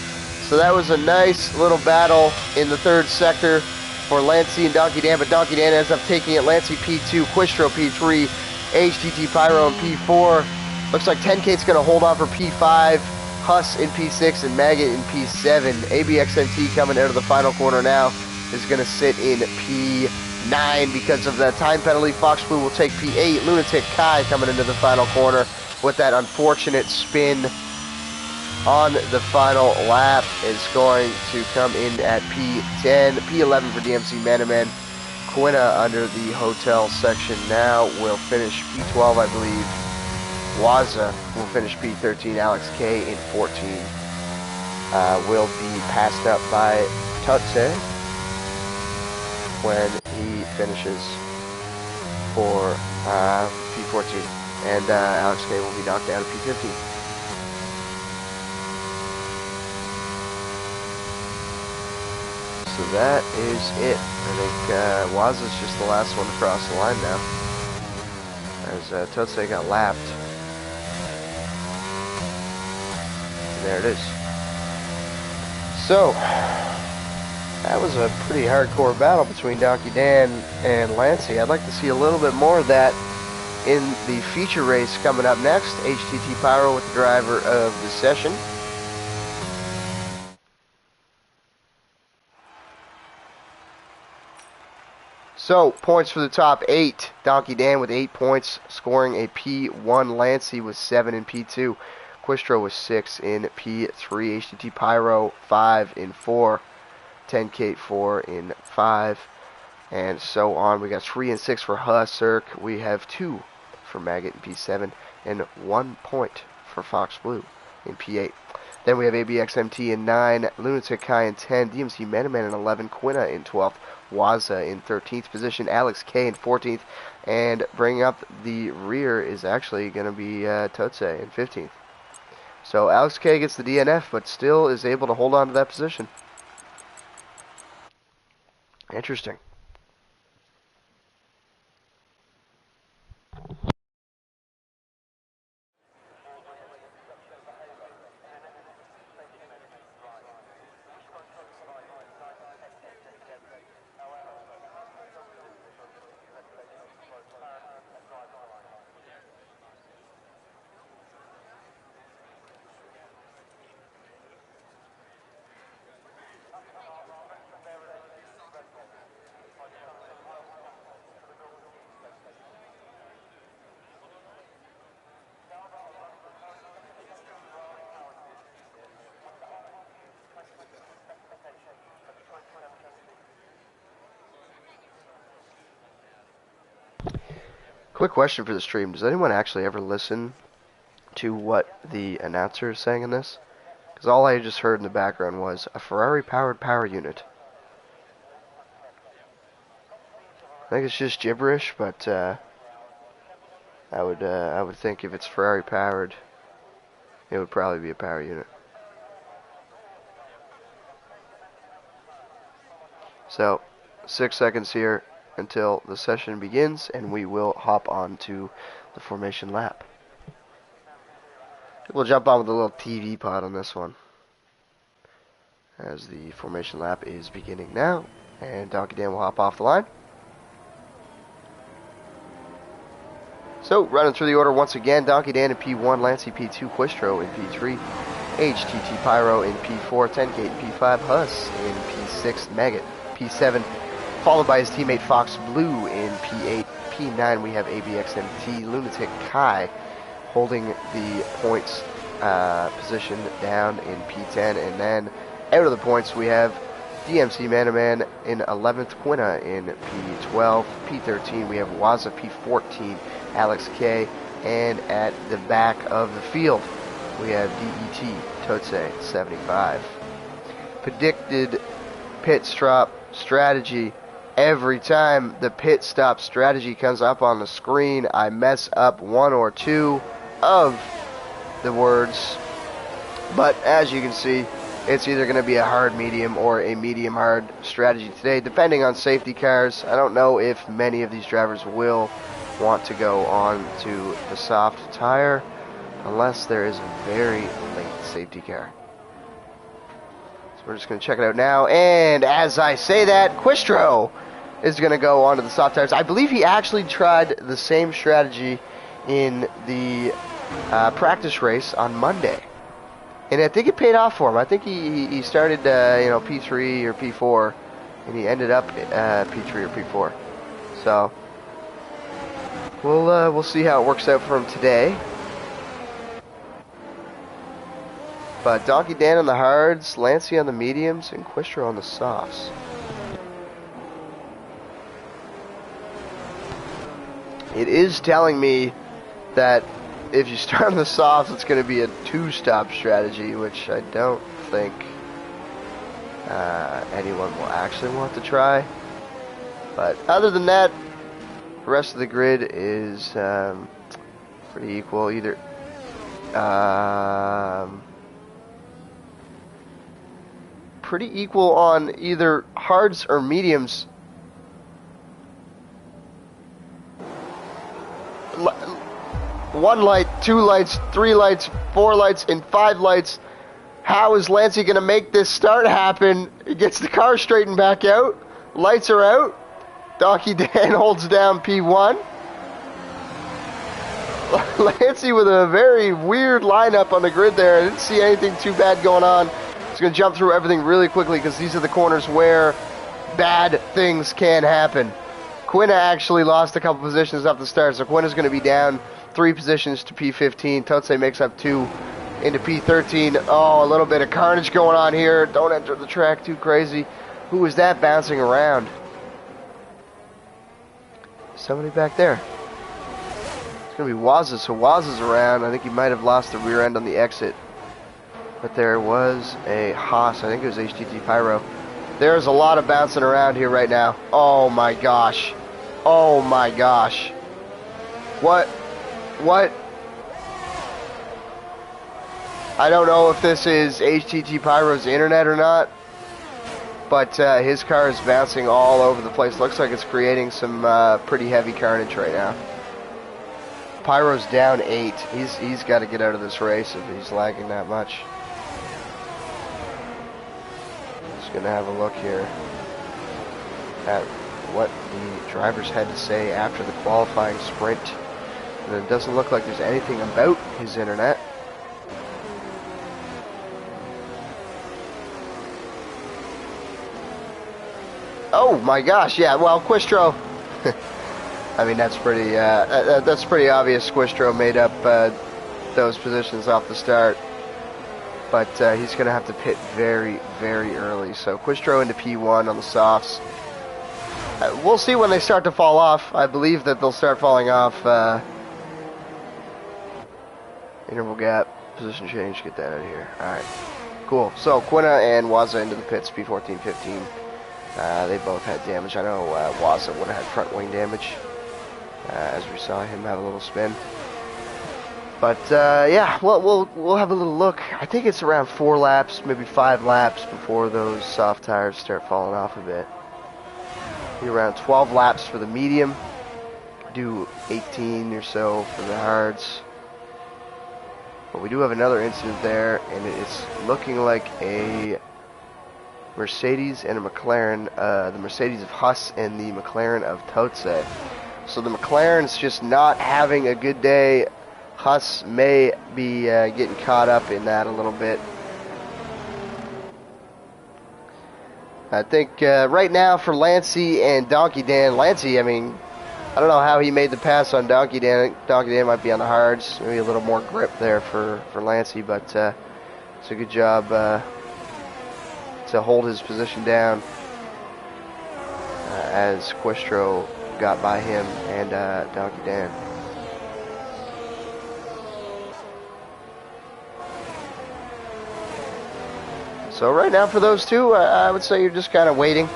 Speaker 1: So that was a nice little battle in the third sector for Lancey and Donkey Dan. But Donkey Dan ends up taking it. Lancey P2, Quistro P3, HTT Pyro in P4. Looks like 10K's going to hold on for P5. Huss in P6 and Maggot in P7. ABXMT coming out of the final corner now is going to sit in P9 because of the time penalty. Fox Blue will take P8. Lunatic Kai coming into the final corner with that unfortunate spin on the final lap is going to come in at P10. P11 for DMC Manaman. Quina under the hotel section now will finish P12, I believe. Waza will finish P13. Alex K in 14 will be passed up by Tutse when he finishes for P14. And Alex K will be knocked down to P15. So that is it. I think Waza's just the last one to cross the line now. As Tutse got lapped. There it is. So, that was a pretty hardcore battle between Donkey Dan and Lancey. I'd like to see a little bit more of that in the feature race coming up next. HTT Pyro with the driver of the session. So, points for the top 8. Donkey Dan with 8 points, scoring a P1. Lancey with 7 in P2. Quistro was 6 in P3, HTT Pyro 5 in 4, 10K 4 in 5, and so on. We got 3 and 6 for Hussirk. We have 2 for Maggot in P7, and 1 point for Fox Blue in P8. Then we have ABXMT in 9, Lunatic Kai in 10, DMC Manaman in 11, Quina in 12th, Waza in 13th position, Alex K in 14th, and bringing up the rear is actually going to be Totse in 15th. So Alex K gets the DNF, but still is able to hold on to that position. Interesting. Quick question for the stream. Does anyone actually ever listen to what the announcer is saying in this? Because all I just heard in the background was a Ferrari-powered power unit. I think it's just gibberish, but I would think if it's Ferrari-powered, it would probably be a power unit. So, 6 seconds here until the session begins, and we will hop on to the formation lap. We'll jump on with a little TV pod on this one, as the formation lap is beginning now, and Donkey Dan will hop off the line. So, running through the order once again, Donkey Dan in P1, Lancey P2, Quistro in P3, HTT Pyro in P4, 10K in P5, Huss in P6, Maggot P7, followed by his teammate Fox Blue in P8. P9 we have ABXMT, Lunatic Kai holding the points position down in P10, and then out of the points we have DMC Manaman in 11th, Quina in P12, P13 we have Waza P14, Alex K, and at the back of the field we have DET Totse 75. Predicted pit stop strategy. Every time the pit stop strategy comes up on the screen, I mess up one or two of the words, but as you can see, it's either going to be a hard medium or a medium hard strategy today, depending on safety cars. I don't know if many of these drivers will want to go on to the soft tire unless there is a very late safety car. So we're just going to check it out now, and as I say that, Quistro is going to go onto the soft tires. I believe he actually tried the same strategy in the practice race on Monday, and I think it paid off for him. I think he started P3 or P4, and he ended up P3 or P4. So we'll see how it works out for him today. But Donkey Dan on the hards, Lancey on the mediums, and Quistro on the softs. It is telling me that if you start on the softs, it's going to be a two-stop strategy, which I don't think anyone will actually want to try. But other than that, the rest of the grid is pretty equal. Either pretty equal on either hards or mediums. One light, two lights, three lights, four lights, and five lights. How is Lancey going to make this start happen? He gets the car straightened back out. Lights are out. Donkey Dan holds down P1. Lancey with a very weird lineup on the grid there. I didn't see anything too bad going on. He's going to jump through everything really quickly because these are the corners where bad things can happen. Quina actually lost a couple positions off the start, so Quina's going to be down 3 positions to P15. Totse makes up 2 into P13. Oh, a little bit of carnage going on here. Don't enter the track too crazy. Who was that bouncing around? Somebody back there. It's going to be Waza, so Waza's around. I think he might have lost the rear end on the exit. But there was a Haas. I think it was HTT Pyro. There's a lot of bouncing around here right now. Oh my gosh. Oh my gosh. What? I don't know if this is HTT Pyro's internet or not, but his car is bouncing all over the place. Looks like it's creating some pretty heavy carnage right now. Pyro's down 8. He's got to get out of this race if he's lagging that much. Just gonna have a look here at what the drivers had to say after the qualifying sprint. And it doesn't look like there's anything about his internet. Oh my gosh, yeah, well, Quistro, I mean, that's pretty obvious. Quistro made up those positions off the start, but he's going to have to pit very, very early. So Quistro into P1 on the softs. We'll see when they start to fall off. I believe that they'll start falling off. Interval gap, position change, get that out of here. Alright, cool. So, Quina and Waza into the pits, P14, 15. They both had damage. I know Waza would have had front wing damage, as we saw him have a little spin. But yeah, we'll have a little look. I think it's around 4 laps, maybe 5 laps before those soft tires start falling off a bit. Be around 12 laps for the medium, do 18 or so for the hards. But we do have another incident there, and it's looking like a Mercedes and a McLaren, the Mercedes of Huss and the McLaren of Totse. So the McLaren's just not having a good day. Huss may be getting caught up in that a little bit. I think right now for Lancey and Donkey Dan, Lancey, I mean, I don't know how he made the pass on Donkey Dan. Donkey Dan might be on the hards, maybe a little more grip there for Lancey, but it's a good job to hold his position down as Quistro got by him and Donkey Dan. So right now for those two, I would say you're just kind of waiting.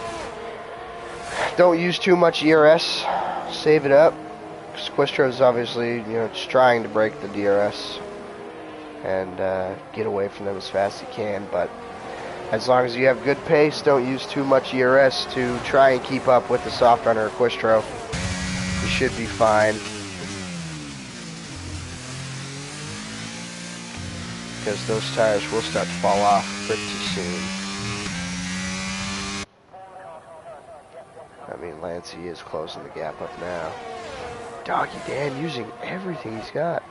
Speaker 1: Don't use too much ERS. Save it up. Quistro is obviously, just trying to break the DRS and get away from them as fast as he can. But as long as you have good pace, don't use too much ERS to try and keep up with the soft runner Quistro. You should be fine. Because those tires will start to fall off pretty soon. I mean, Lancey is closing the gap up now. Doggy Dan using everything he's got.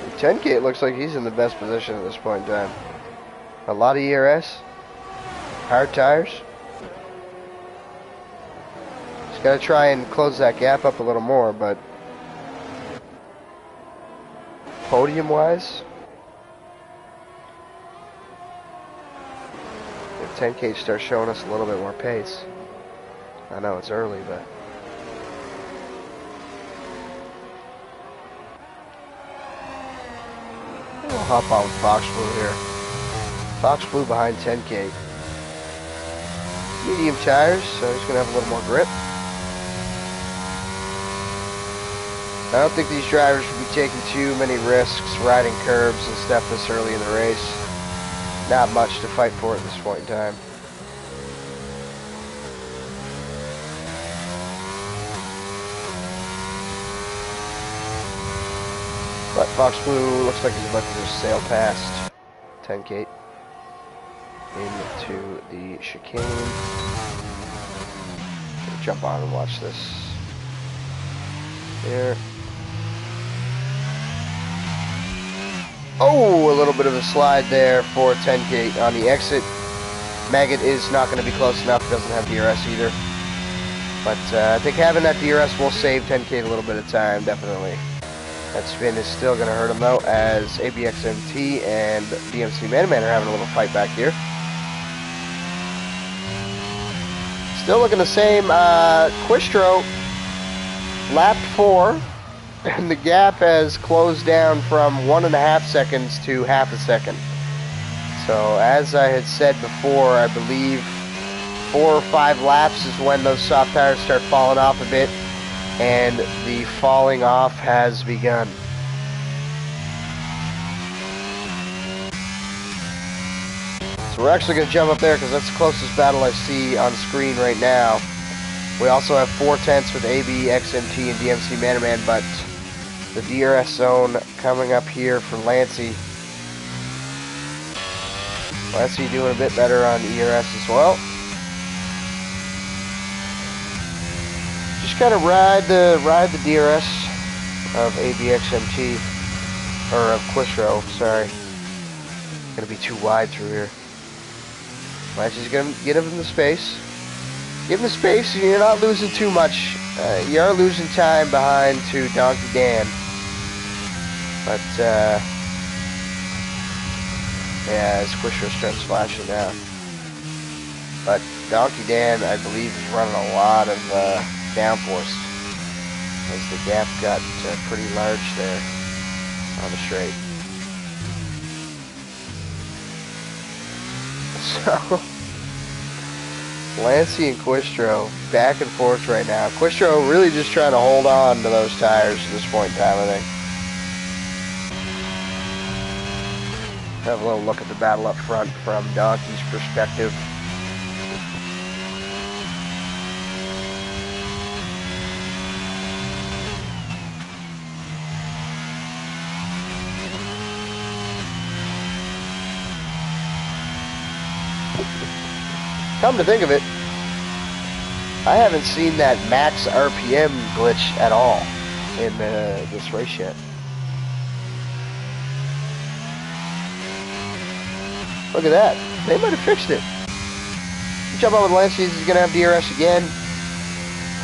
Speaker 1: The 10K, it looks like he's in the best position at this point in time. A lot of ERS. Hard tires. He's got to try and close that gap up a little more, but podium-wise, 10K starts showing us a little bit more pace. I know it's early, but we'll hop on with Fox Blue here. Fox Blue behind 10K. Medium tires, so he's going to have a little more grip. I don't think these drivers should be taking too many risks riding curbs and stuff this early in the race. Not much to fight for at this point in time. But Fox Blue looks like he's about to just sail past 10K into the chicane. Jump on and watch this. There. Oh, a little bit of a slide there for 10K on the exit. Maggot is not going to be close enough. Doesn't have DRS either. But I think having that DRS will save 10K a little bit of time, definitely. That spin is still going to hurt him, though, as ABXMT and DMC Man are having a little fight back here. Still looking the same. Quistro, lap 4. And the gap has closed down from 1.5 seconds to half a second. So as I had said before, I believe 4 or 5 laps is when those soft tires start falling off a bit, and the falling off has begun. So we're actually going to jump up there because that's the closest battle I see on screen right now. We also have 4 tenths with AB, XMT, and DMC Man, but the DRS zone coming up here for Lancey. Lancey doing a bit better on ERS as well. Just gotta ride the DRS of ABXMT, or of Quistro, sorry. Gonna be too wide through here. Lancey's gonna get him the space. Give him the space, and you're not losing too much. You are losing time behind to Donkey Dan. But Yeah, as Quistro starts flashing now. But Donkey Dan, I believe, is running a lot of downforce, as the gap got pretty large there on the straight. So, Lancey and Quistro back and forth right now. Quistro really just trying to hold on to those tires at this point in time, I think. Have a little look at the battle up front from Donkey's perspective. Come to think of it, I haven't seen that max RPM glitch at all in this race yet. Look at that. They might have fixed it. Jump up with Lancey. He's going to have DRS again.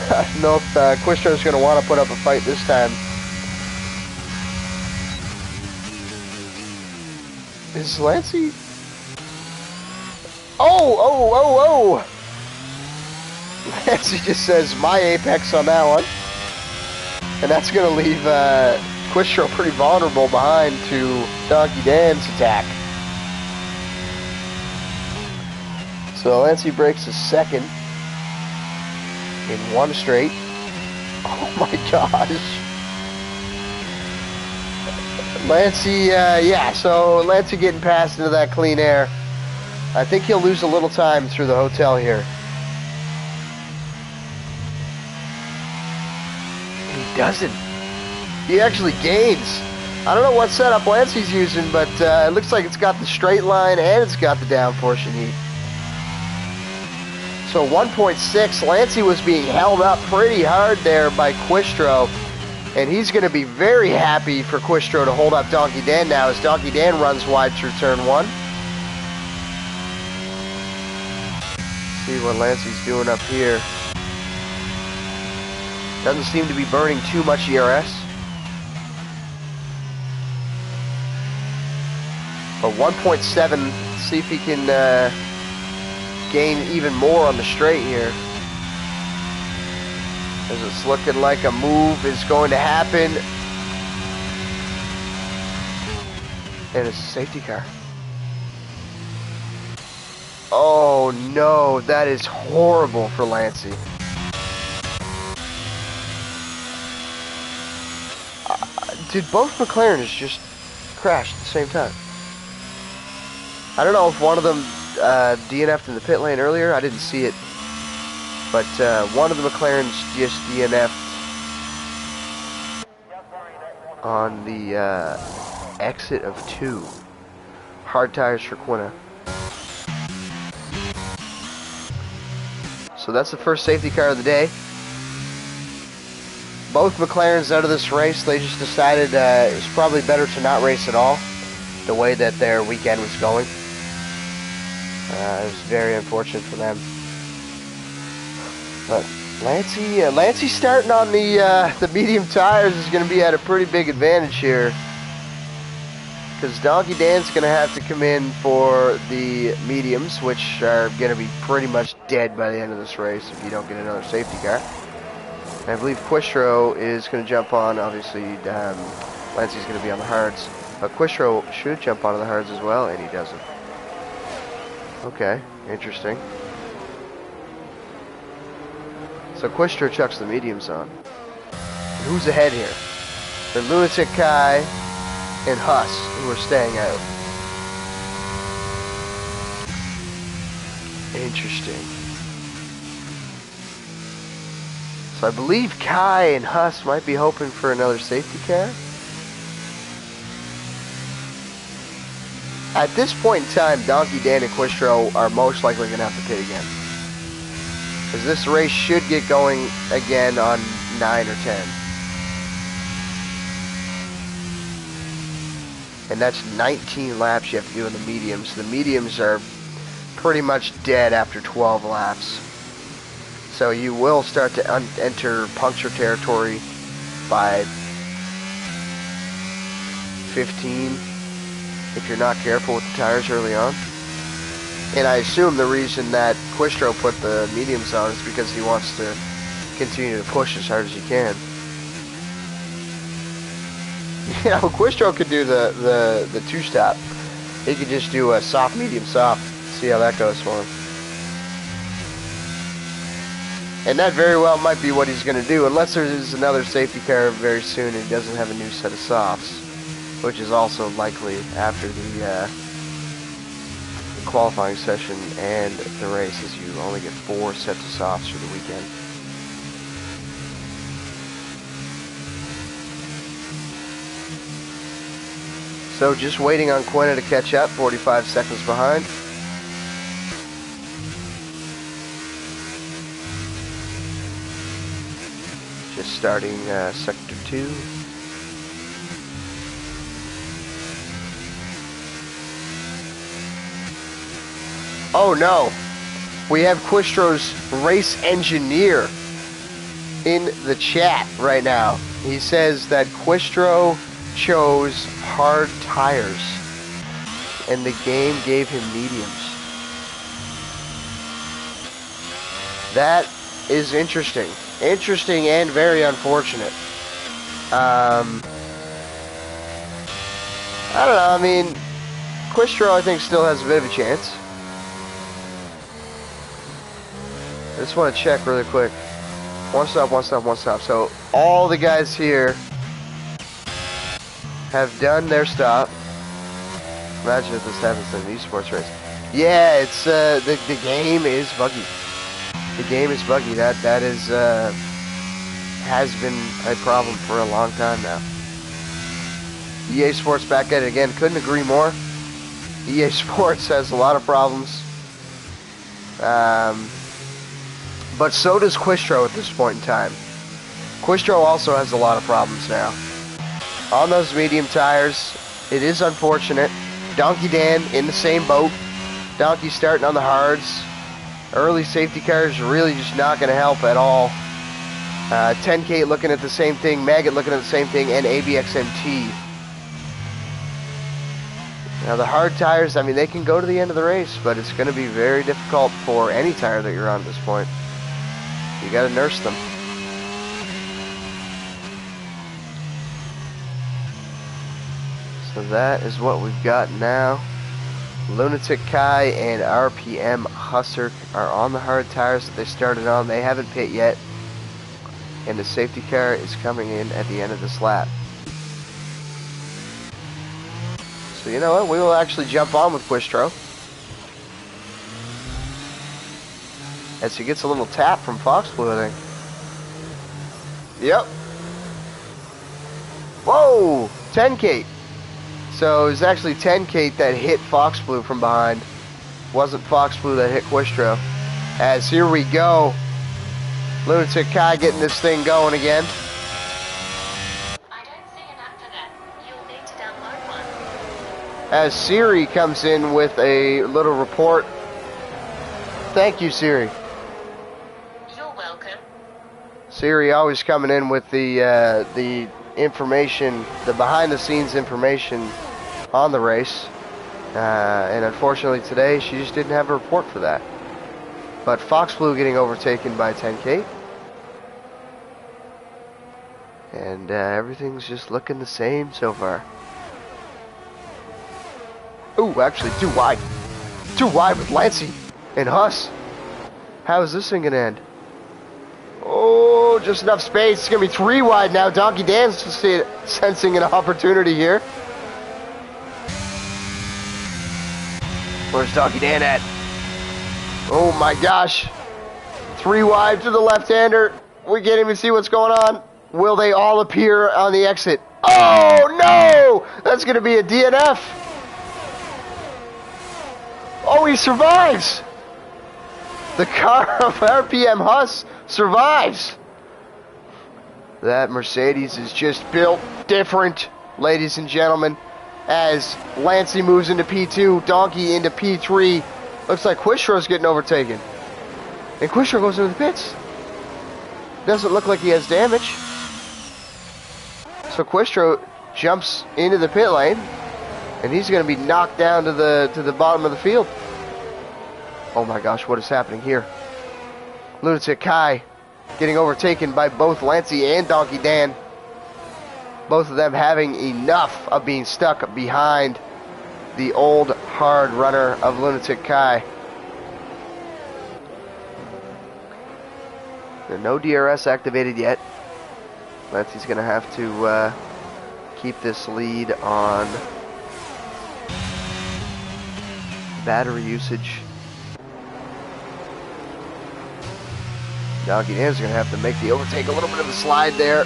Speaker 1: I don't know if Quistro's going to want to put up a fight this time. Is Lancey... Oh! Lancey just says, my apex on that one. And that's going to leave Quistro pretty vulnerable behind to Donkey Dan's attack. So Lancey breaks a second in one straight. Oh my gosh. Lancey, yeah, so Lancey getting passed into that clean air. I think he'll lose a little time through the hotel here. He doesn't. He actually gains. I don't know what setup Lancey's using, but it looks like it's got the straight line and it's got the downforce you need. So 1.6, Lancey was being held up pretty hard there by Quistro, and he's going to be very happy for Quistro to hold up Donkey Dan now as Donkey Dan runs wide through turn 1. See what Lancey's doing up here. Doesn't seem to be burning too much ERS. But 1.7, see if he can gain even more on the straight here, as it's looking like a move is going to happen, and it's a safety car. Oh no, that is horrible for Lancey. Did both McLarens just crash at the same time? I don't know if one of them DNF'd in the pit lane earlier. I didn't see it. But one of the McLarens just DNF'd on the exit of 2. Hard tires for Quina. So that's the first safety car of the day. Both McLarens out of this race. They just decided it was probably better to not race at all, the way that their weekend was going. It was very unfortunate for them. But Lancey starting on the medium tires is going to be at a pretty big advantage here, because Donkey Dan's going to have to come in for the mediums, which are going to be pretty much dead by the end of this race if you don't get another safety car. And I believe Quistro is going to jump on. Obviously, Lancey's going to be on the hards, but Quistro should jump onto the hards as well, and he doesn't. Okay, interesting. So Quistro chucks the mediums on. And who's ahead here? The Lunatic Kai and Huss, who are staying out. Interesting. So I believe Kai and Huss might be hoping for another safety car. At this point in time, Donkey Dan and Quistro are most likely going to have to pit again, because this race should get going again on 9 or 10. And that's 19 laps you have to do in the mediums. The mediums are pretty much dead after 12 laps. So you will start to enter puncture territory by 15. if you're not careful with the tires early on. And I assume the reason that Quistro put the mediums on is because he wants to continue to push as hard as he can. You know, Quistro could do the two-stop. He could just do a soft, medium, soft. See how that goes for him. And that very well might be what he's going to do, unless there is another safety car very soon and he doesn't have a new set of softs, which is also likely after the qualifying session and the race, as you only get 4 sets of softs for the weekend. So just waiting on Quinta to catch up, 45 seconds behind. Just starting sector 2. Oh no, we have Quistro's race engineer in the chat right now. He says that Quistro chose hard tires and the game gave him mediums. That is interesting. Interesting and very unfortunate. I don't know, I mean, Quistro I think still has a bit of a chance. I just want to check really quick. One stop, one stop, one stop. So all the guys here have done their stop. Imagine if this happens in an esports race. Yeah, it's the game is buggy. The game is buggy. That is has been a problem for a long time now. EA Sports back at it again. Couldn't agree more. EA Sports has a lot of problems. But so does Quistro at this point in time. Quistro also has a lot of problems now. On those medium tires, it is unfortunate. Donkey Dan in the same boat. Donkey starting on the hards. Early safety cars really just not going to help at all. 10K looking at the same thing. Maggot looking at the same thing. And ABXMT. Now the hard tires, I mean, they can go to the end of the race, but it's going to be very difficult for any tire that you're on at this point. You got to nurse them. So that is what we've got now. Lunatic Kai and RPM Husser are on the hard tires that they started on. They haven't pit yet. And the safety car is coming in at the end of this lap. So you know what? We will actually jump on with Quistro. As he gets a little tap from Fox Blue, I think. Yep. Whoa! 10K. So it was actually 10K that hit Fox Blue from behind. Wasn't Fox Blue that hit Quistro. As here we go. Lunatic Kai getting this thing going again.
Speaker 2: I don't see an app for that. You'll need to download one.
Speaker 1: As Siri comes in with a little report. Thank you, Siri.
Speaker 2: You're welcome.
Speaker 1: Siri always coming in with the information, the behind-the-scenes information on the race. And unfortunately today, she just didn't have a report for that. But Fox Blue getting overtaken by 10K. And everything's just looking the same so far. Ooh, actually too wide. Too wide with Lancey and Huss. How is this thing going to end? Oh, just enough space. It's going to be 3 wide now. Donkey Dan's sensing an opportunity here. Where's Donkey Dan at? Oh my gosh. 3 wide to the left-hander. We can't even see what's going on. Will they all appear on the exit? Oh no! That's going to be a DNF. Oh, he survives. The car of RPM Huss survives. That Mercedes is just built different, ladies and gentlemen. As Lancey moves into P2, Donkey into P3. Looks like Quistro's getting overtaken. And Quistro goes into the pits. Doesn't look like he has damage. So Quistro jumps into the pit lane. And he's going to be knocked down to the bottom of the field. Oh my gosh, what is happening here? Lunatic Kai getting overtaken by both Lancey and Donkey Dan. Both of them having enough of being stuck behind the old hard runner of Lunatic Kai. There's no DRS activated yet. Lancey's going to have to keep this lead on battery usage. Donkey Dan's going to have to make the overtake. A little bit of a slide there.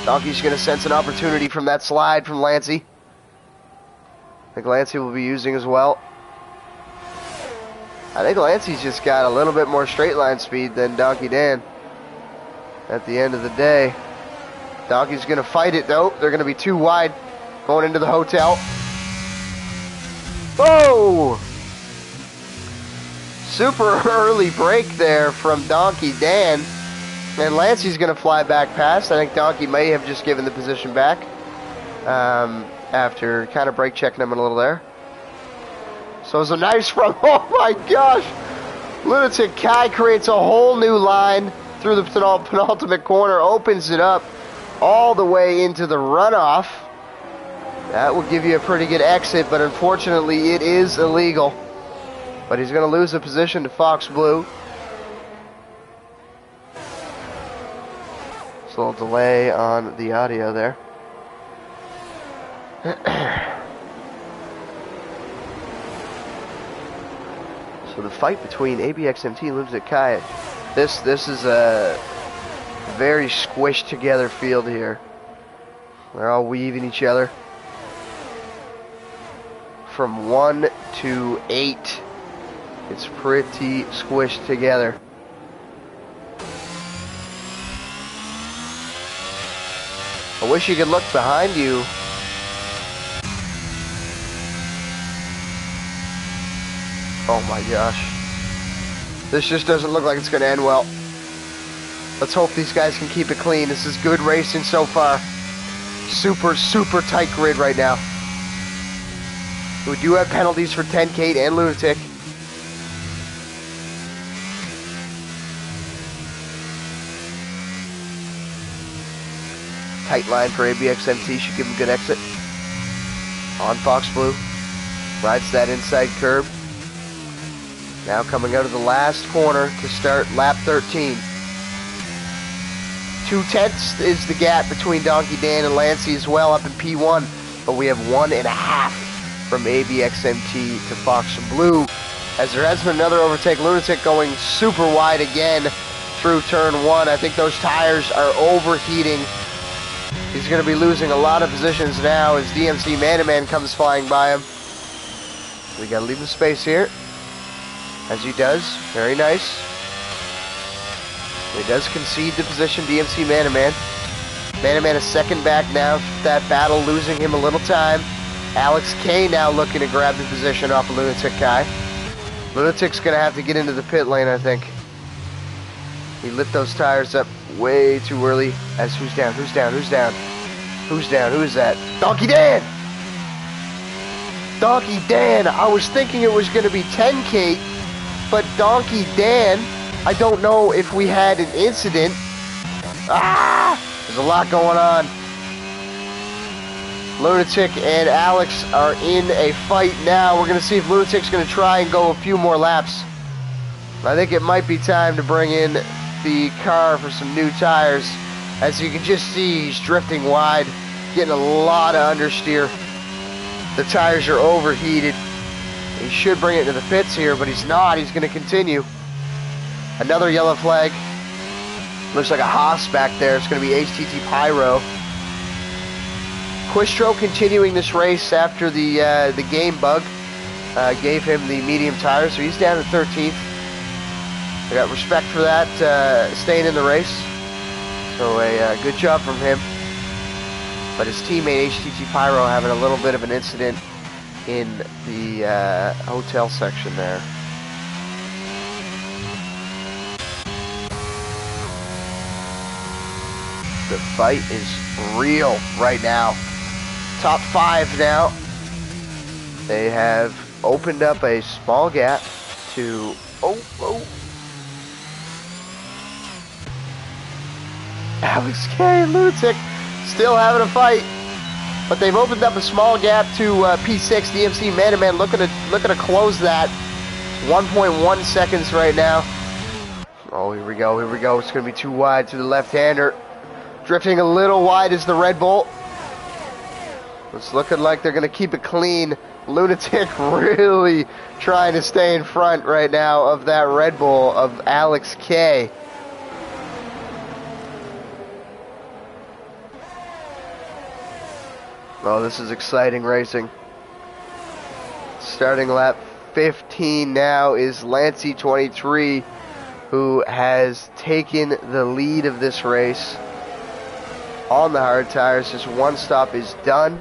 Speaker 1: Donkey's going to sense an opportunity from that slide from Lancey. I think Lancey will be using as well. I think Lancey's just got a little bit more straight line speed than Donkey Dan. At the end of the day, Donkey's going to fight it though. They're going to be too wide going into the hotel. Whoa! Super early break there from Donkey Dan. And Lancey's going to fly back past. I think Donkey may have just given the position back after kind of brake checking him a little there. So it was a nice from, oh my gosh! Lunatic Kai creates a whole new line through the penultimate corner, opens it up all the way into the runoff. That will give you a pretty good exit, but unfortunately it is illegal. But he's going to lose the position to Fox Blue. Just a little delay on the audio there. So the fight between ABXMT and Lunatic Kai, this is a very squished together field here. They're all weaving each other. From 1 to 8, it's pretty squished together. I wish you could look behind you. Oh my gosh. This just doesn't look like it's going to end well. Let's hope these guys can keep it clean. This is good racing so far. Super, super tight grid right now. We do have penalties for 10K and Lunatic. Tight line for ABXMT. Should give him a good exit. On Fox Blue. Rides that inside curb. Now coming out of the last corner to start lap 13. 2/10 is the gap between Donkey Dan and Lancey as well up in P1. But we have 1.5 from ABXMT to Fox Blue. As there has been another overtake. Lunatic going super wide again through turn 1. I think those tires are overheating. He's going to be losing a lot of positions now as DMC Man-to-Man comes flying by him. We got to leave him space here. As he does. Very nice. He does concede the position, DMC Man-to-Man. Man-to-Man is second back now. That battle losing him a little time. Alex K now looking to grab the position off of Lunatic Kai. Lunatic's going to have to get into the pit lane, I think. He lit those tires up way too early. As who's down? Who's down? Who's down? Who's down? Who is that? Donkey Dan! Donkey Dan! I was thinking it was going to be 10K, but Donkey Dan, I don't know if we had an incident. Ah! There's a lot going on. Lunatic and Alex are in a fight now. We're going to see if Lunatic's going to try and go a few more laps. I think it might be time to bring in the car for some new tires. As you can just see, he's drifting wide, getting a lot of understeer. The tires are overheated. He should bring it to the pits here, but he's not. He's going to continue. Another yellow flag. Looks like a Haas back there. It's going to be HTT Pyro. Quistro continuing this race after the game bug gave him the medium tires, so he's down to 13th. I got respect for that, staying in the race. So a good job from him. But his teammate HTT Pyro having a little bit of an incident in the hotel section there. The fight is real right now. Top 5 now. They have opened up a small gap to... Oh! Alex K and Lunatic still having a fight. But they've opened up a small gap to P6. DMC man-to-man looking to close that. 1.1 seconds right now. Oh, here we go. It's going to be too wide to the left-hander. Drifting a little wide is the Red Bull. It's looking like they're going to keep it clean. Lunatic really trying to stay in front right now of that Red Bull of Alex K. Oh, this is exciting racing. Starting lap 15 now is Lancey 23, who has taken the lead of this race on the hard tires. Just one stop is done.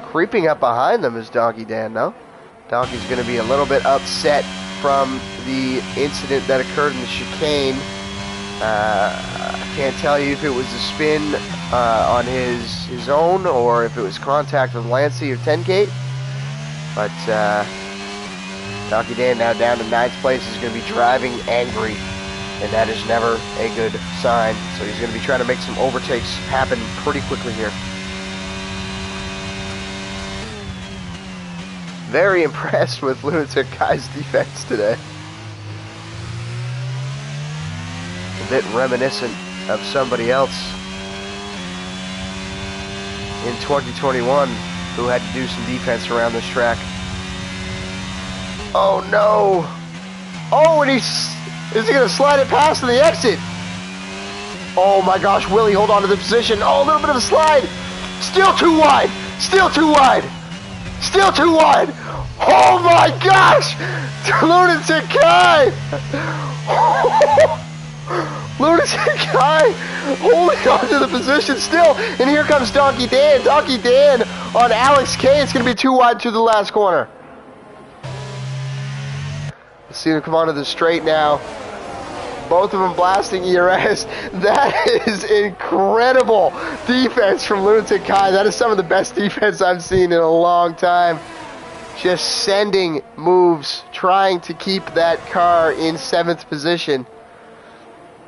Speaker 1: Creeping up behind them is Donkey Dan, though. Donkey's going to be a little bit upset from the incident that occurred in the chicane. I can't tell you if it was a spin on his own or if it was contact with Lancey or 10K. But Donkey Dan now down to 9th place is going to be driving angry, and that is never a good sign. So he's going to be trying to make some overtakes happen pretty quickly here. Very impressed with Lunatic Kai's defense today. A bit reminiscent of somebody else in 2021 who had to do some defense around this track. Oh no! Oh, and is he going to slide it past in the exit? Oh my gosh, Willie, hold on to the position. Oh, a little bit of a slide. Still too wide. Still too wide. Still too wide. Oh my gosh! Lunatic Kai! Lunatic Kai holding on to the position still. And here comes Donkey Dan. Donkey Dan on Alex K. It's going to be too wide to the last corner. Let's see them come onto the straight now. Both of them blasting ERS. That is incredible defense from Lunatic Kai. That is some of the best defense I've seen in a long time. Just sending moves, trying to keep that car in 7th position.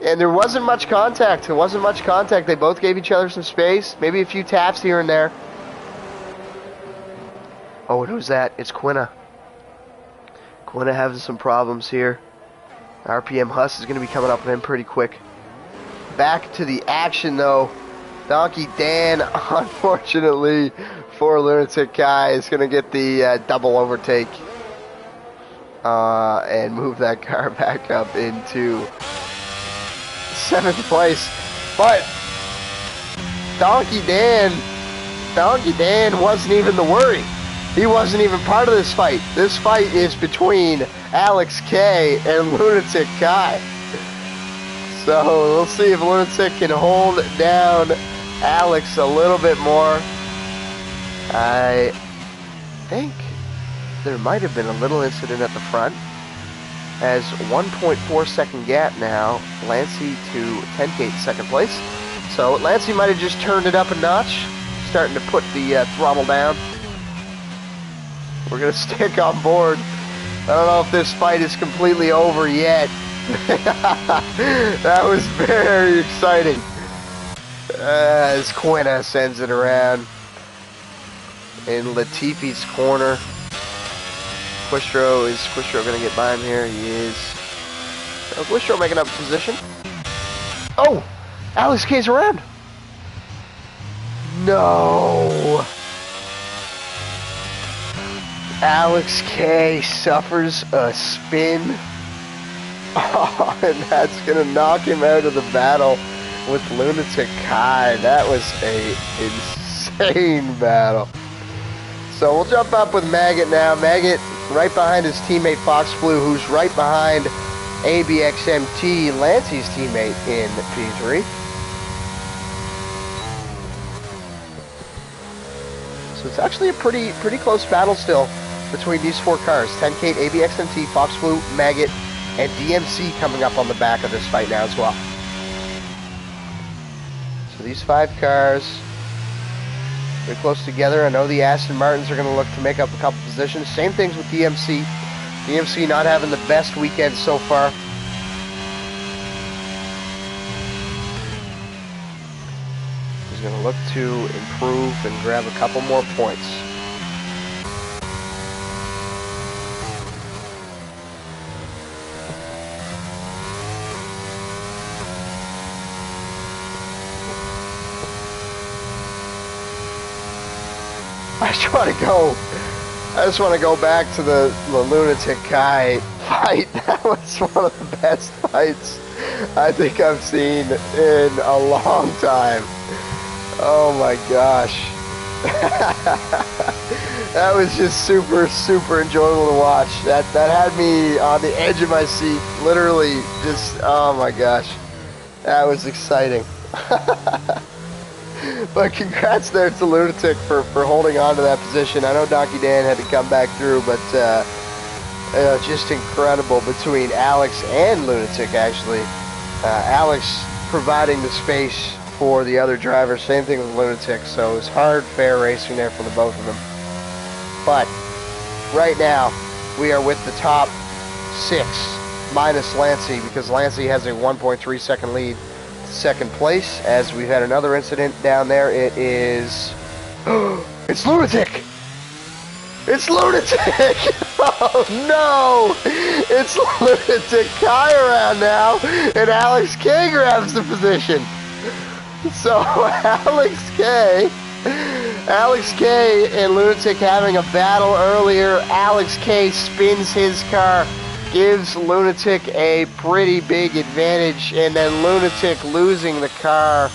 Speaker 1: And there wasn't much contact. There wasn't much contact. They both gave each other some space. Maybe a few taps here and there. Oh, and who's that? It's Quinna. Quinna having some problems here. RPM Huss is going to be coming up on him pretty quick. Back to the action, though. Donkey Dan, unfortunately for Lunatic Kai, is going to get the double overtake and move that car back up into 7th place. But Donkey Dan wasn't even the worry. He wasn't even part of this fight. This fight is between Alex K and Lunatic Kai. So we'll see if Lunatic can hold down Alex a little bit more. I think there might have been a little incident at the front. As 1.4 second gap now, Lancey to 10K 2nd place. So Lancey might have just turned it up a notch, starting to put the throttle down. We're going to stick on board. I don't know if this fight is completely over yet. That was very exciting. As Quinna sends it around in Latifi's corner. Quistro, is Quistro going to get by him here? He is. Oh, Quistro making up position. Oh! Alex K's around. No! Alex K suffers a spin. Oh, and that's going to knock him out of the battle with Lunatic Kai. That was a insane battle. So we'll jump up with Maggot now. Maggot right behind his teammate Fox Blue, who's right behind ABXMT, Lancey's teammate in P3. So it's actually a pretty close battle still between these 4 cars. 10K, ABXMT, Fox Blue, Maggot, and DMC coming up on the back of this fight now as well. So these 5 cars They're close together. I know the Aston Martins are going to look to make up a couple positions. Same things with DMC. DMC not having the best weekend so far. He's going to look to improve and grab a couple more points. I just want to go back to the Lunatic Kai fight. That was one of the best fights I think I've seen in a long time. Oh my gosh. That was just super, super enjoyable to watch. That had me on the edge of my seat. Literally just, oh my gosh. That was exciting. But congrats there to Lunatic for holding on to that position. I know Donkey Dan had to come back through, but just incredible between Alex and Lunatic, actually. Alex providing the space for the other drivers. Same thing with Lunatic, so it was hard, fair racing there for the both of them. But right now, we are with the top 6, minus Lancey, because Lancey has a 1.3 second lead. Second place, as we've had another incident down there. It is it's Lunatic. It's Lunatic. Oh no, it's Lunatic Kai around now, and Alex K grabs the position. So Alex K and Lunatic having a battle earlier. Alex K spins his car, gives Lunatic a pretty big advantage, and then Lunatic losing the car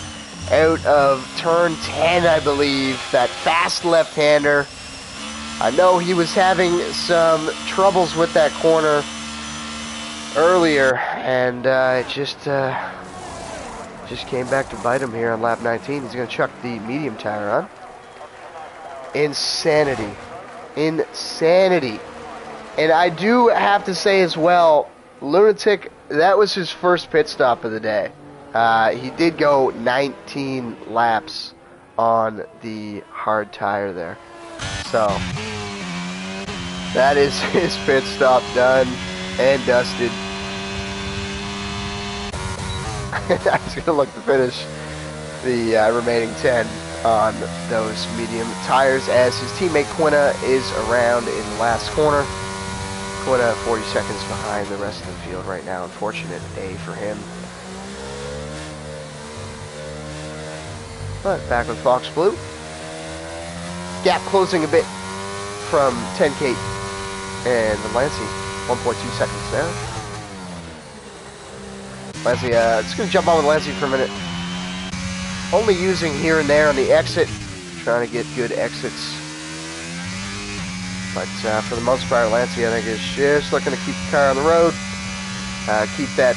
Speaker 1: out of turn 10, I believe. That fast left-hander. I know he was having some troubles with that corner earlier, and it just came back to bite him here on lap 19. He's going to chuck the medium tire on. Insanity. Insanity. And I do have to say as well, Lunatic, that was his first pit stop of the day. He did go 19 laps on the hard tire there. So, that is his pit stop done and dusted. He's going to look to finish the remaining 10 on those medium tires, as his teammate Quinna is around in the last corner. Quinna 40 seconds behind the rest of the field right now. Unfortunate day for him. But back with Fox Blue. Gap closing a bit from 10K and Lancey. 1.2 seconds now. Lancey, just going to jump on with Lancey for a minute. Only using here and there on the exit. Trying to get good exits. But for the most part, Lancey, I think, is just looking to keep the car on the road, keep that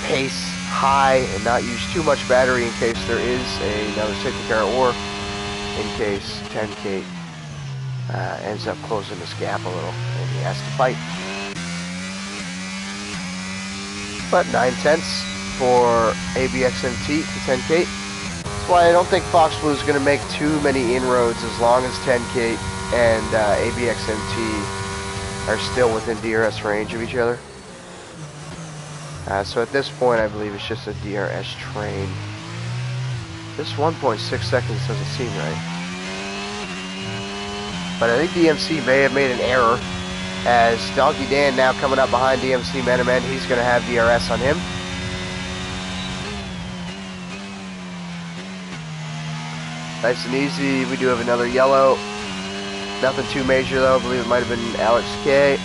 Speaker 1: pace high, and not use too much battery in case there is another safety car, or in case 10K ends up closing this gap a little, and he has to fight. But 9/10 for ABXMT to 10K. That's why I don't think Fox Blue is going to make too many inroads as long as 10K and ABXMT are still within DRS range of each other. So at this point, I believe it's just a DRS train. This 1.6 seconds doesn't seem right. But I think DMC may have made an error, as Donkey Dan now coming up behind DMC man-to-man. He's going to have DRS on him. Nice and easy. We do have another yellow. Nothing too major though. I believe it might have been Alex K.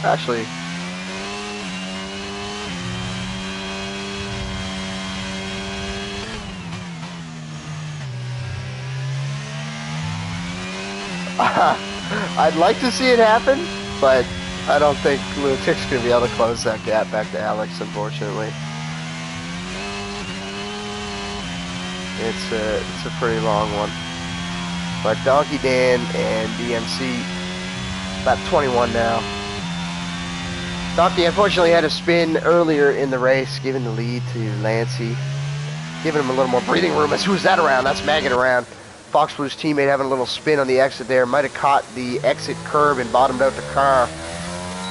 Speaker 1: Actually, I'd like to see it happen, but I don't think Lunatic's going to be able to close that gap back to Alex, unfortunately. It's a pretty long one. But Donkey Dan and DMC Lap 21 now. Donkey unfortunately had a spin earlier in the race, giving the lead to Lancey. Giving him a little more breathing room. As who's that around? That's Maggot around. Fox Blue's teammate having a little spin on the exit there. Might have caught the exit curb and bottomed out the car.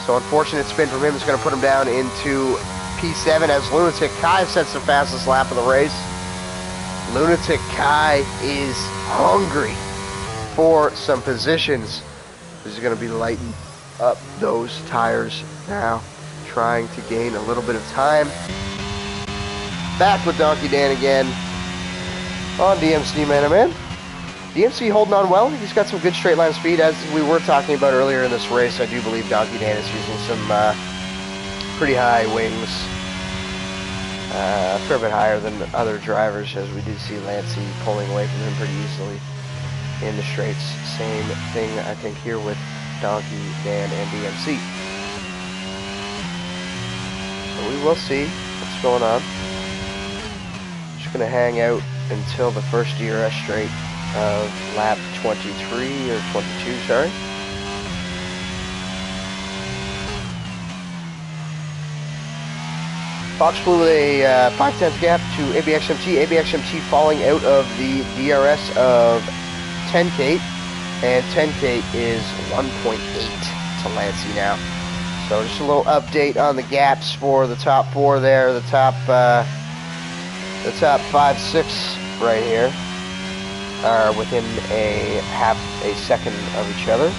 Speaker 1: So unfortunate spin from him is going to put him down into P7 as Lunatic Kai sets the fastest lap of the race. Lunatic Kai is hungry for some positions. This is going to be lighting up those tires now, trying to gain a little bit of time. Back with Donkey Dan again on DMC, man. DMC holding on well. He's got some good straight line speed, as we were talking about earlier in this race. I do believe Donkey Dan is using some pretty high wings, a fair bit higher than other drivers, as we did see Lancey pulling away from him pretty easily in the straights. Same thing, I think, here with Donkey Dan and DMC. So we will see what's going on. Just going to hang out until the first DRS straight of lap 23 or 22, sorry. Fox Blue with a 5/10 gap to ABXMT. ABXMT falling out of the DRS of 10K, and 10K is 1.8 to Lancey now. So just a little update on the gaps for the top four there. The top 5, 6 right here are within a half a second of each other.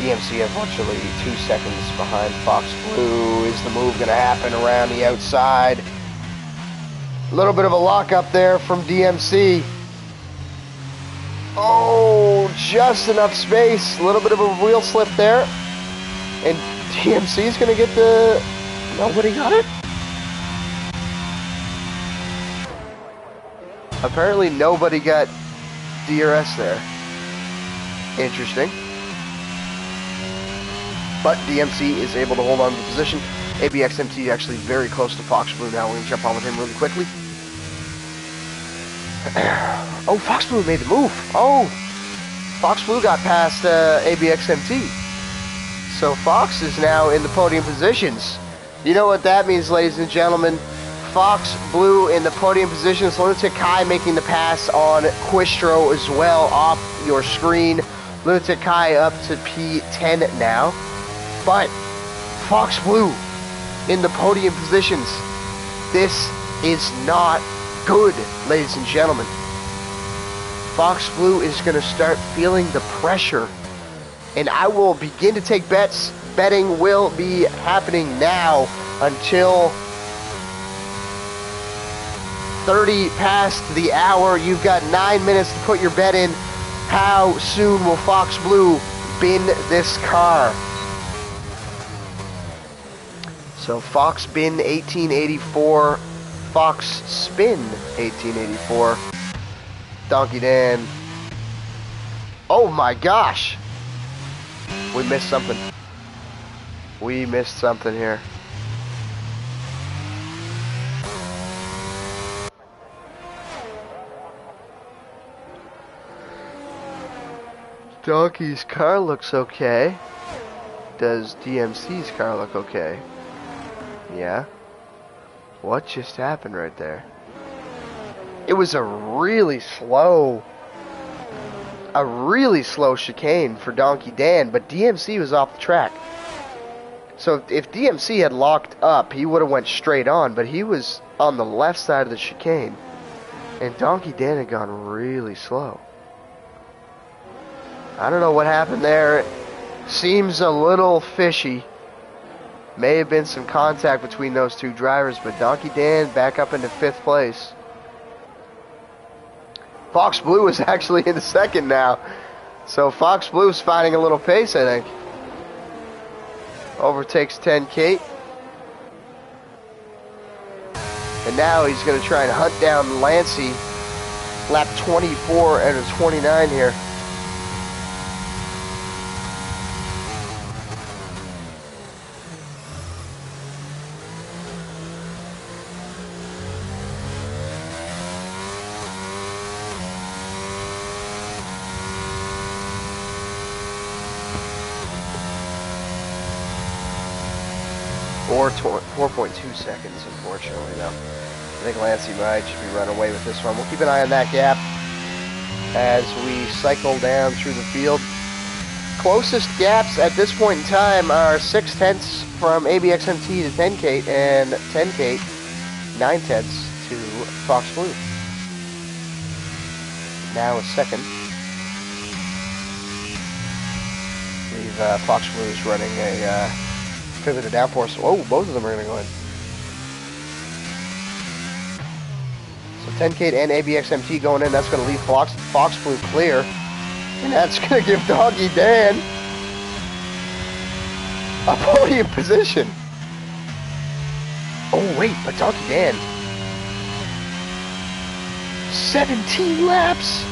Speaker 1: DMC unfortunately 2 seconds behind Fox Blue. Is the move going to happen around the outside? A little bit of a lock up there from DMC. Oh, just enough space. A little bit of a wheel slip there. And DMC is going to get the... Nobody got it? Apparently nobody got DRS there. Interesting. But DMC is able to hold on to the position. ABXMT actually very close to Fox Blue now. We're going to jump on with him really quickly. Oh, Fox Blue made the move. Oh, Fox Blue got past ABXMT. So Fox is now in the podium positions. You know what that means, ladies and gentlemen. Fox Blue in the podium positions. Lunatic Kai making the pass on Quistro as well off your screen. Lunatic Kai up to P10 now. But Fox Blue in the podium positions. This is not good, ladies and gentlemen. Fox Blue is going to start feeling the pressure. And I will begin to take bets. Betting will be happening now until 30 past the hour. You've got 9 minutes to put your bet in. How soon will Fox Blue bin this car? So Fox bin 1884, Fox spin 1884. Donkey Dan. Oh my gosh! We missed something. We missed something here. Donkey's car looks okay. Does DMC's car look okay? Yeah. What just happened right there? It was a really slow chicane for Donkey Dan, but DMC was off the track. So if DMC had locked up, he would have went straight on, but he was on the left side of the chicane, and Donkey Dan had gone really slow. I don't know what happened there. It seems a little fishy. May have been some contact between those two drivers, but Donkey Dan back up into 5th place. Fox Blue is actually in the 2nd now. So Fox Blue's finding a little pace, I think. Overtakes 10K. And now he's going to try and hunt down Lancey. Lap 24 out of 29 here. 4.2 seconds, unfortunately, though. I think Lancey might just be running away with this one. We'll keep an eye on that gap as we cycle down through the field. Closest gaps at this point in time are 6/10 from ABXMT to 10K, and 10K 9/10 to Fox Blue. Now a second. I believe Fox Blue is running a pivoted downforce. Oh, both of them are going to go in. So 10K and ABXMT going in. That's going to leave Fox Blue clear. And that's going to give Doggy Dan a podium position. Oh, wait, but Doggy Dan. 17 laps.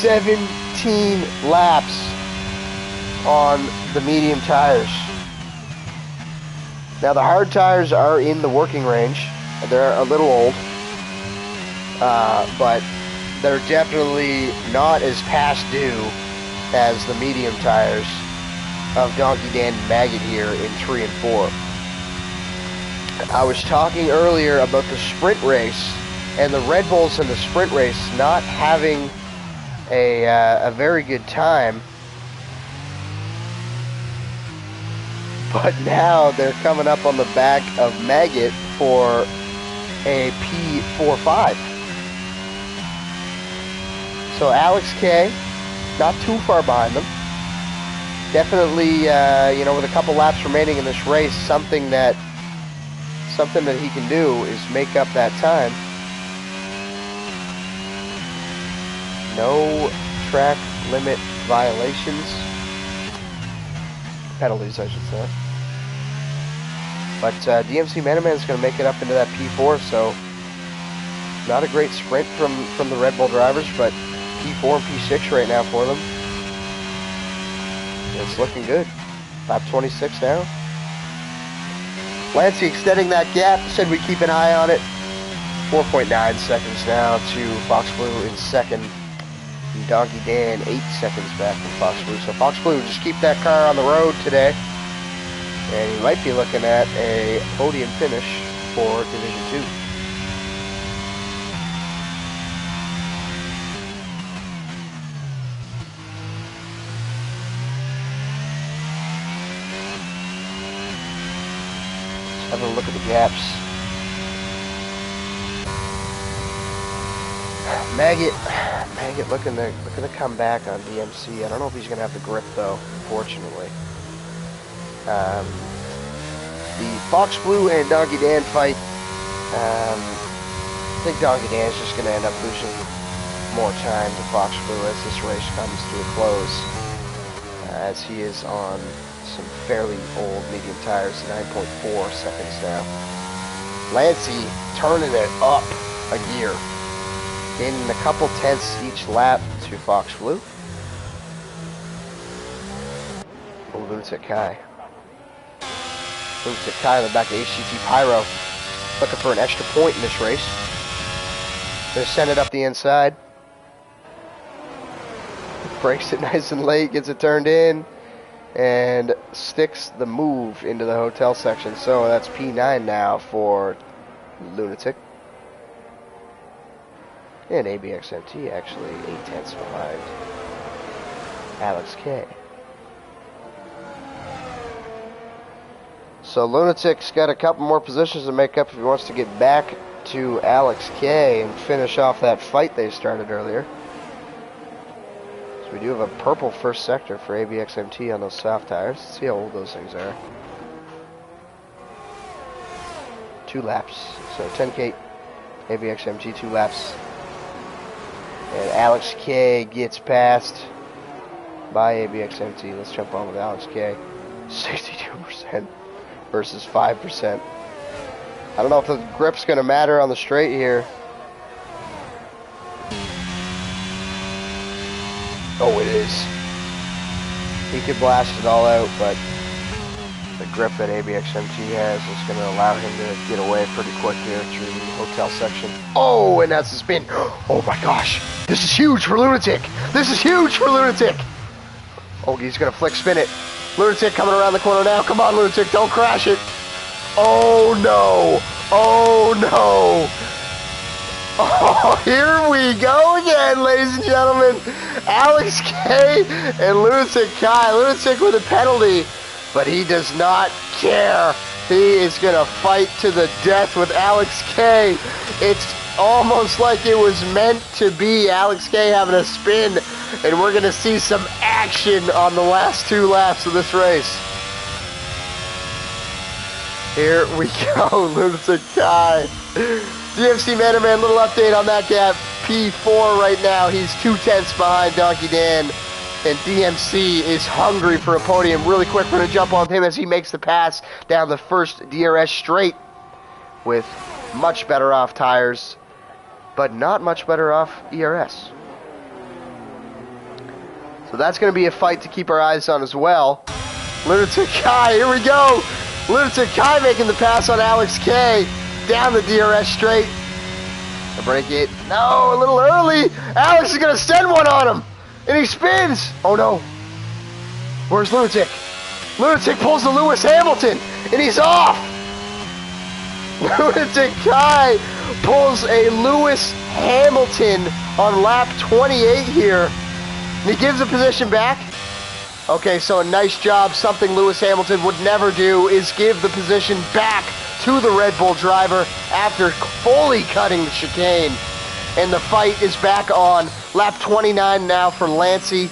Speaker 1: 17 laps on the medium tires. Now, the hard tires are in the working range. They're a little old. But they're definitely not as past due as the medium tires of Donkey Dan and Maggot here in 3 and 4. I was talking earlier about the sprint race and the Red Bulls in the sprint race not having a very good time, but now they're coming up on the back of Maggot for a P45. So Alex K, not too far behind them. Definitely, you know, with a couple laps remaining in this race, something that he can do is make up that time. No track limit violations. Penalties, I should say. But DMC Manaman is going to make it up into that P4, so not a great sprint from the Red Bull drivers, but P4 and P6 right now for them. It's looking good. Lap 26 now. Lancey extending that gap. Said we keep an eye on it. 4.9 seconds now to Fox Blue in second. And Donkey Dan 8 seconds back from Fox Blue. So Fox Blue, just keep that car on the road today. And he might be looking at a podium finish for Division 2. Having a look at the gaps. Maggot looking to come back on DMC. I don't know if he's gonna have the grip though, unfortunately. The Fox Blue and Donkey Dan fight. I think Donkey Dan is just gonna end up losing more time to Fox Blue as this race comes to a close, as he is on some fairly old medium tires, 9.4 seconds now. Lancey turning it up a gear, gaining a couple tenths each lap to Fox Blue. Oh, Lunatic Kai. Lunatic Kai on the back of HCT Pyro, looking for an extra point in this race. Gonna send it up the inside. Breaks it nice and late, gets it turned in, and sticks the move into the hotel section. So that's P9 now for Lunatic. And ABXMT actually 8 tenths behind Alex K. So Lunatic's got a couple more positions to make up if he wants to get back to Alex K and finish off that fight they started earlier. We do have a purple first sector for ABXMT on those soft tires. Let's see how old those things are. 2 laps. So 10K, ABXMT 2 laps. And Alex K gets passed by ABXMT. Let's jump on with Alex K. 62% versus 5%. I don't know if the grip's going to matter on the straight here. Oh, it is. He could blast it all out, but the grip that ABXMT has is going to allow him to get away pretty quick here through the hotel section. Oh, and that's the spin. Oh my gosh. This is huge for Lunatic. This is huge for Lunatic. Oh, he's going to flick spin it. Lunatic coming around the corner now. Come on, Lunatic, don't crash it. Oh, no. Oh, no. Oh, here we go again, ladies and gentlemen. Alex K and Lunatic Kai. Lunatic with a penalty, but he does not care. He is going to fight to the death with Alex K. It's almost like it was meant to be. Alex K having a spin, and we're going to see some action on the last 2 laps of this race. Here we go, Lunatic Kai. DMC Man-to-Man, little update on that gap. P4 right now, he's 2/10 behind Donkey Dan. And DMC is hungry for a podium. Really quick, we're going to jump on him as he makes the pass down the first DRS straight with much better off tires, but not much better off ERS. So that's going to be a fight to keep our eyes on as well. Lunatic Kai, here we go. Lunatic Kai making the pass on Alex K. Down the DRS straight. I break it. No, a little early. Alex is going to send one on him. And he spins. Oh, no. Where's Lunatic? Lunatic pulls the Lewis Hamilton. And he's off. Lunatic Kai pulls a Lewis Hamilton on lap 28 here. And he gives the position back. Okay, so a nice job. Something Lewis Hamilton would never do is give the position back to the Red Bull driver after fully cutting the chicane. And the fight is back on. Lap 29 now for Lancey.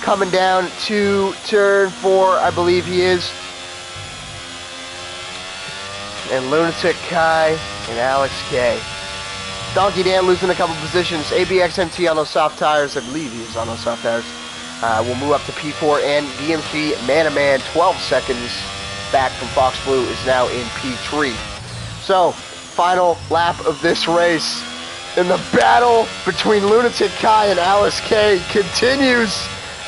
Speaker 1: Coming down to turn 4, I believe he is. And Lunatic Kai and Alex K. Donkey Dan losing a couple positions. ABXMT on those soft tires. I believe he's on those soft tires. We'll move up to P4, and DMC Man-to-Man 12 seconds back from Fox Blue is now in P3. So, final lap of this race. And the battle between Lunatic Kai and Alex K continues.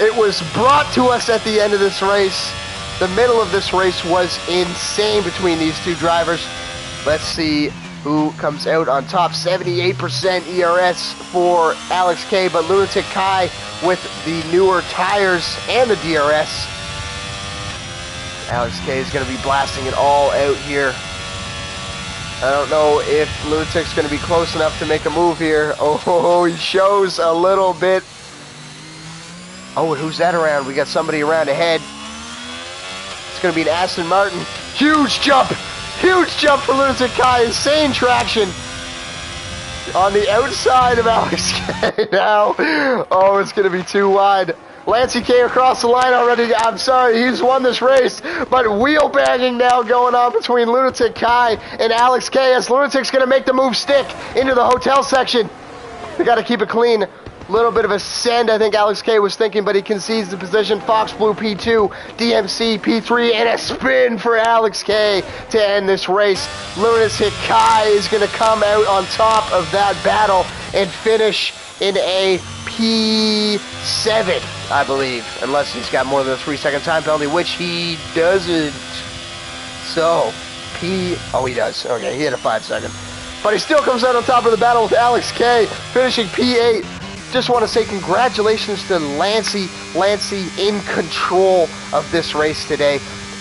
Speaker 1: It was brought to us at the end of this race. The middle of this race was insane between these two drivers. Let's see who comes out on top. 78% ERS for Alex K, but Lunatic Kai with the newer tires and the DRS. Alex K is going to be blasting it all out here. I don't know if Lunatic's going to be close enough to make a move here. Oh, he shows a little bit. Oh, and who's that around? We got somebody around ahead. It's going to be an Aston Martin. Huge jump! Huge jump for Lunatic Kai. Insane traction on the outside of Alex K now. Oh, it's going to be too wide. Lancey K across the line already. I'm sorry, he's won this race. But wheel banging now going on between Lunatic Kai and Alex K as Lunatic's going to make the move stick into the hotel section. They got to keep it clean. Little bit of a send, I think Alex K was thinking, but he concedes the position. Fox Blue P2, DMC P3, and a spin for Alex K to end this race. Lunatic Kai is going to come out on top of that battle and finish in a P7, I believe, unless he's got more than a 3-second time penalty, which he doesn't. So, oh, he does. Okay, he had a 5-second. But he still comes out on top of the battle with Alex K, finishing P8. Just want to say congratulations to Lancey. Lancey in control of this race today.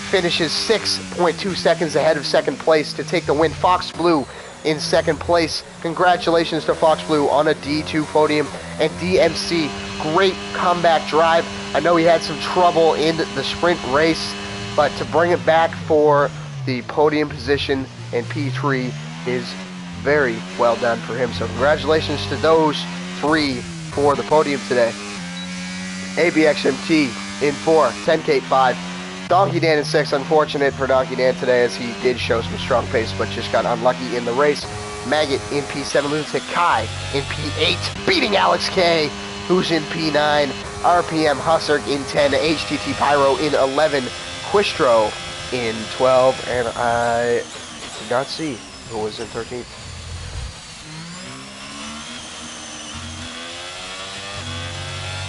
Speaker 1: Finishes 6.2 seconds ahead of second place to take the win. Fox Blue in second place. Congratulations to Fox Blue on a D2 podium. And DMC, great comeback drive. I know he had some trouble in the sprint race, but to bring it back for the podium position in P3 is very well done for him. So congratulations to those three for the podium today. ABXMT in 4, 10K 5. Donkey Dan in 6. Unfortunate for Donkey Dan today as he did show some strong pace but just got unlucky in the race. Maggot in P7. Lunatic Kai in P8. Beating Alex K, who's in P9. RPM Hussark in 10. HTT Pyro in 11. Quistro in 12. And I did not see who was in 13th.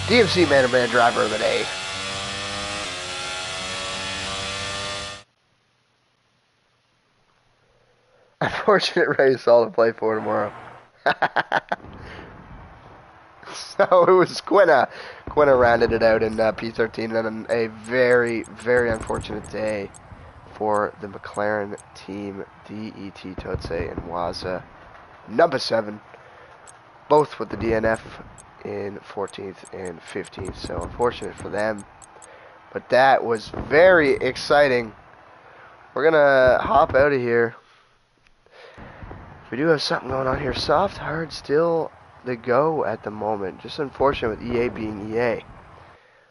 Speaker 1: DMC Man-to-Man driver of the day. Unfortunate race, all to play for tomorrow. So it was Quinna. Quinna rounded it out in P13, and a very, very unfortunate day for the McLaren team, DET Totse and Waza. Number 7, both with the DNF in 14th and 15th, so unfortunate for them. But that was very exciting. We're gonna hop out of here. We do have something going on here. Soft hard still the go at the moment. Just unfortunate with EA being EA.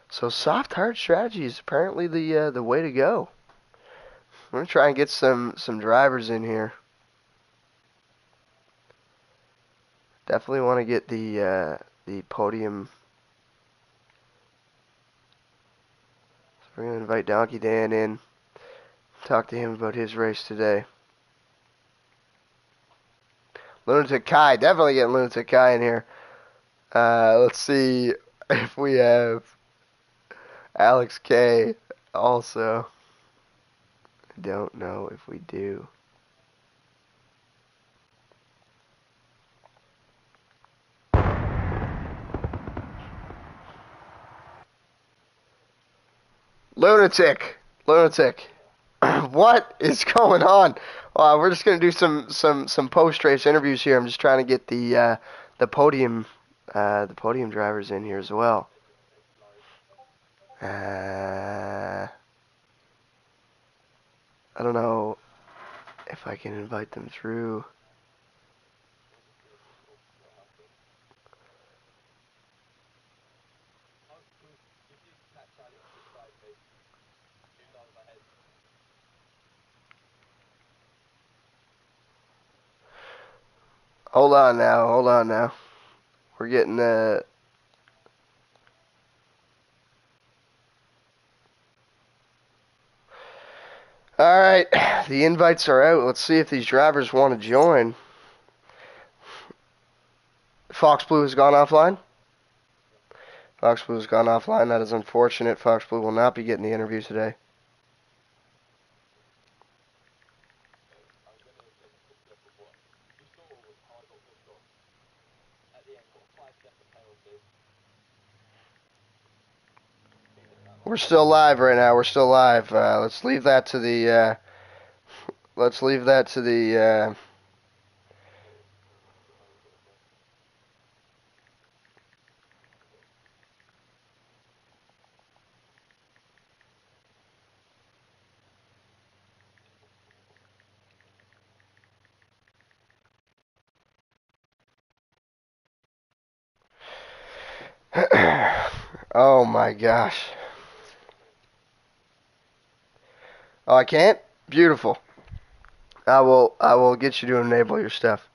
Speaker 1: So soft hard strategy is apparently the way to go. I'm gonna try and get some drivers in here. Definitely want to get the podium. So we're gonna invite Donkey Dan in. Talk to him about his race today. Lunatic Kai, definitely getting Lunatic Kai in here. Let's see if we have Alex K also. I don't know if we do. Lunatic. What is going on? We're just gonna do some post race interviews here. I'm just trying to get the podium drivers in here as well. I don't know if I can invite them through. Hold on now. We're getting Alright, the invites are out. Let's see if these drivers want to join. Fox Blue has gone offline. Fox Blue has gone offline. That is unfortunate. Fox Blue will not be getting the interview today. We're still live right now. We're still live. Let's leave that to the. Let's leave that to the. Oh my gosh. Oh, I can't? Beautiful. I will get you to enable your stuff.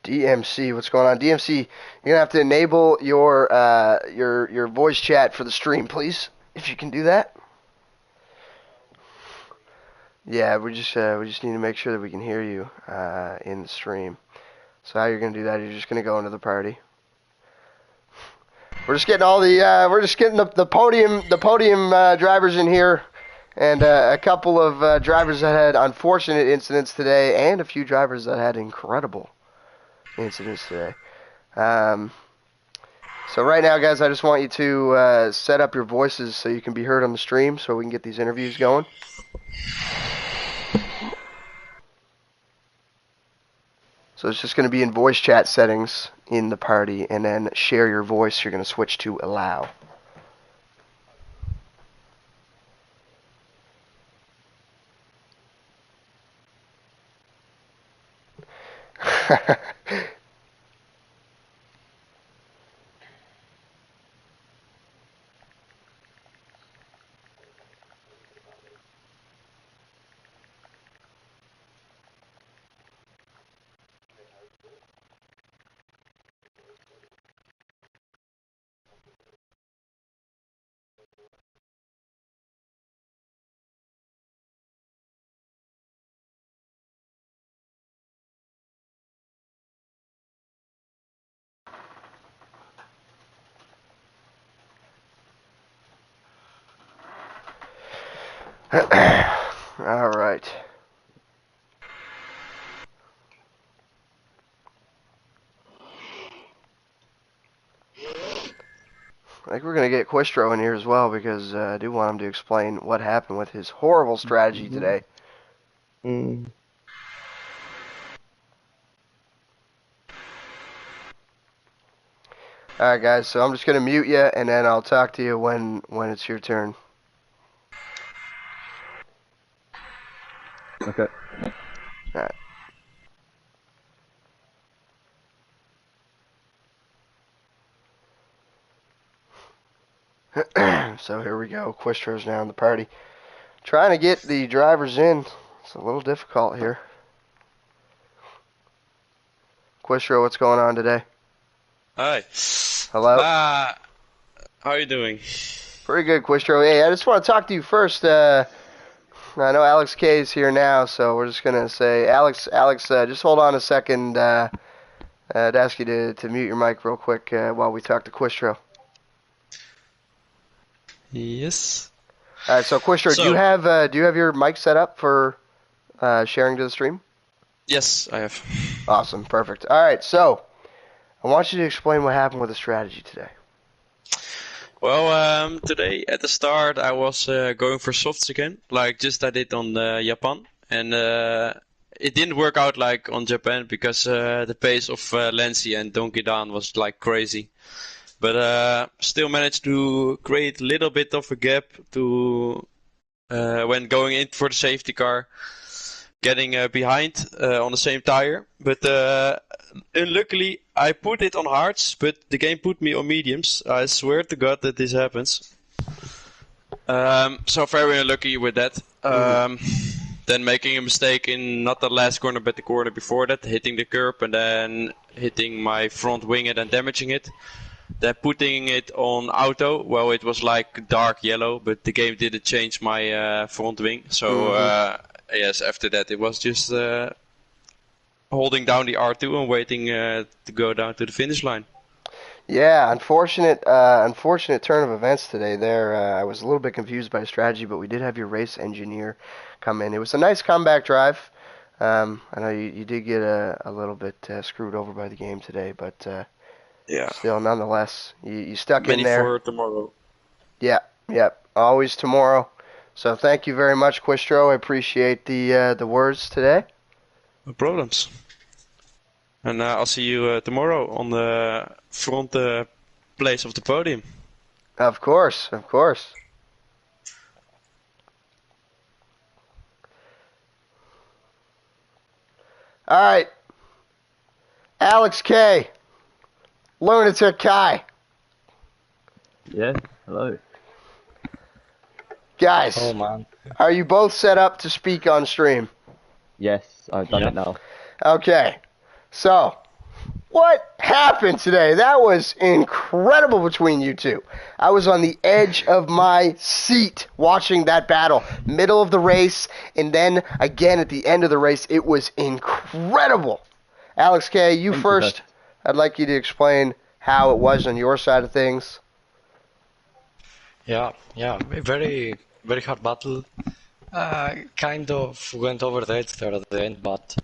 Speaker 1: DMC, what's going on? DMC, you're gonna have to enable your voice chat for the stream, please, if you can do that. Yeah, we just need to make sure that we can hear you in the stream. So how you're gonna do that? You're just gonna go into the party. We're just getting all the podium drivers in here, and a couple of drivers that had unfortunate incidents today, and a few drivers that had incredible incidents today. So right now, guys, I just want you to set up your voices so you can be heard on the stream, so we can get these interviews going. So it's just going to be in voice chat settings in the party, and then share your voice. You're going to switch to allow. All right. think we're gonna get Quistro in here as well because I do want him to explain what happened with his horrible strategy today.
Speaker 3: Mm.
Speaker 1: All right, guys. So I'm just gonna mute you, and then I'll talk to you when it's your turn.
Speaker 3: Okay.
Speaker 1: So here we go. Quistro's now in the party. Trying to get the drivers in. It's a little difficult here. Quistro, what's going on today?
Speaker 4: Hi.
Speaker 1: Hello?
Speaker 4: How are you doing?
Speaker 1: Pretty good, Quistro. Hey, I just want to talk to you first. I know Alex K is here now, so we're just going to say, Alex, just hold on a second. I'd ask you to mute your mic real quick while we talk to Quistro.
Speaker 4: Yes.
Speaker 1: All right, so Quistro, do you have your mic set up for sharing to the stream?
Speaker 4: Yes, I have.
Speaker 1: Awesome, perfect. All right, so I want you to explain what happened with the strategy today.
Speaker 4: Well, today at the start I was going for softs again, like just I did on Japan, and it didn't work out like on Japan because the pace of Lancy and Donkey Dan was like crazy. But still managed to create a little bit of a gap to when going in for the safety car, getting behind on the same tire. But unluckily, I put it on hards, but the game put me on mediums. I swear to God that this happens. So very unlucky with that. Then making a mistake in not the last corner, but the corner before that, hitting the curb and then hitting my front wing and then damaging it. Then putting it on auto, well, it was like dark yellow, but the game didn't change my front wing. So yes, after that it was just holding down the R2 and waiting to go down to the finish line.
Speaker 1: Yeah, unfortunate turn of events today there. I was a little bit confused by the strategy, but we did have your race engineer come in. It was a nice comeback drive. I know you did get a little bit screwed over by the game today, but
Speaker 4: Yeah.
Speaker 1: still, nonetheless, you stuck
Speaker 4: Many
Speaker 1: in there.
Speaker 4: for tomorrow.
Speaker 1: Yeah, always tomorrow. So thank you very much, Quistro. I appreciate the words today.
Speaker 4: No problems. And I'll see you tomorrow on the front place of the podium.
Speaker 1: Of course. All right, Alex K, Lunatic Kai.
Speaker 3: Yeah. Hello.
Speaker 1: Guys,
Speaker 5: Oh man.
Speaker 1: are you both set up to speak on stream?
Speaker 3: Yes, I've done it now.
Speaker 1: Okay, so what happened today? That was incredible between you two. I was on the edge of my seat watching that battle. Middle of the race, and then again at the end of the race. It was incredible. Alex K, you
Speaker 3: Thank you,
Speaker 1: first. I'd like you to explain how it was on your side of things.
Speaker 5: Yeah, very, very hard battle. Kind of went over the edge there at the end, but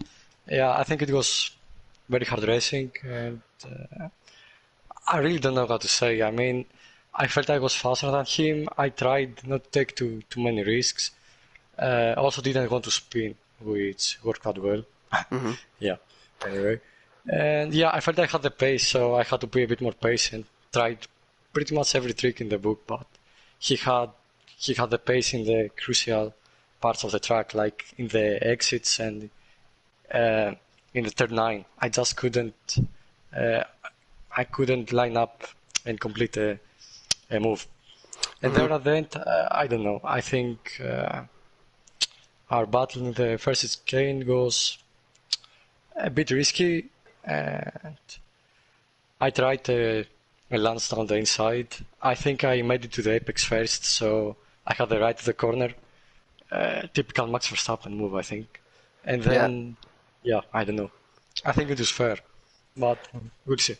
Speaker 5: yeah, I think it was very hard racing, and I really don't know how to say. I mean, I felt I was faster than him. I tried not to take too many risks. Also didn't want to spin, which worked out well. Yeah, anyway. And yeah, I felt I had the pace, so I had to be a bit more patient. Tried pretty much every trick in the book, but he had the pace in the crucial parts of the track, like in the exits and in the turn 9. I just couldn't line up and complete a move. And there at the end, I don't know. I think our battle in the first chicane was a bit risky, and I tried a lance down the inside. I think I made it to the apex first, so I had the right to the corner. Typical Max Verstappen move, I think. And then, yeah, I don't know. I think it was fair, but we'll see.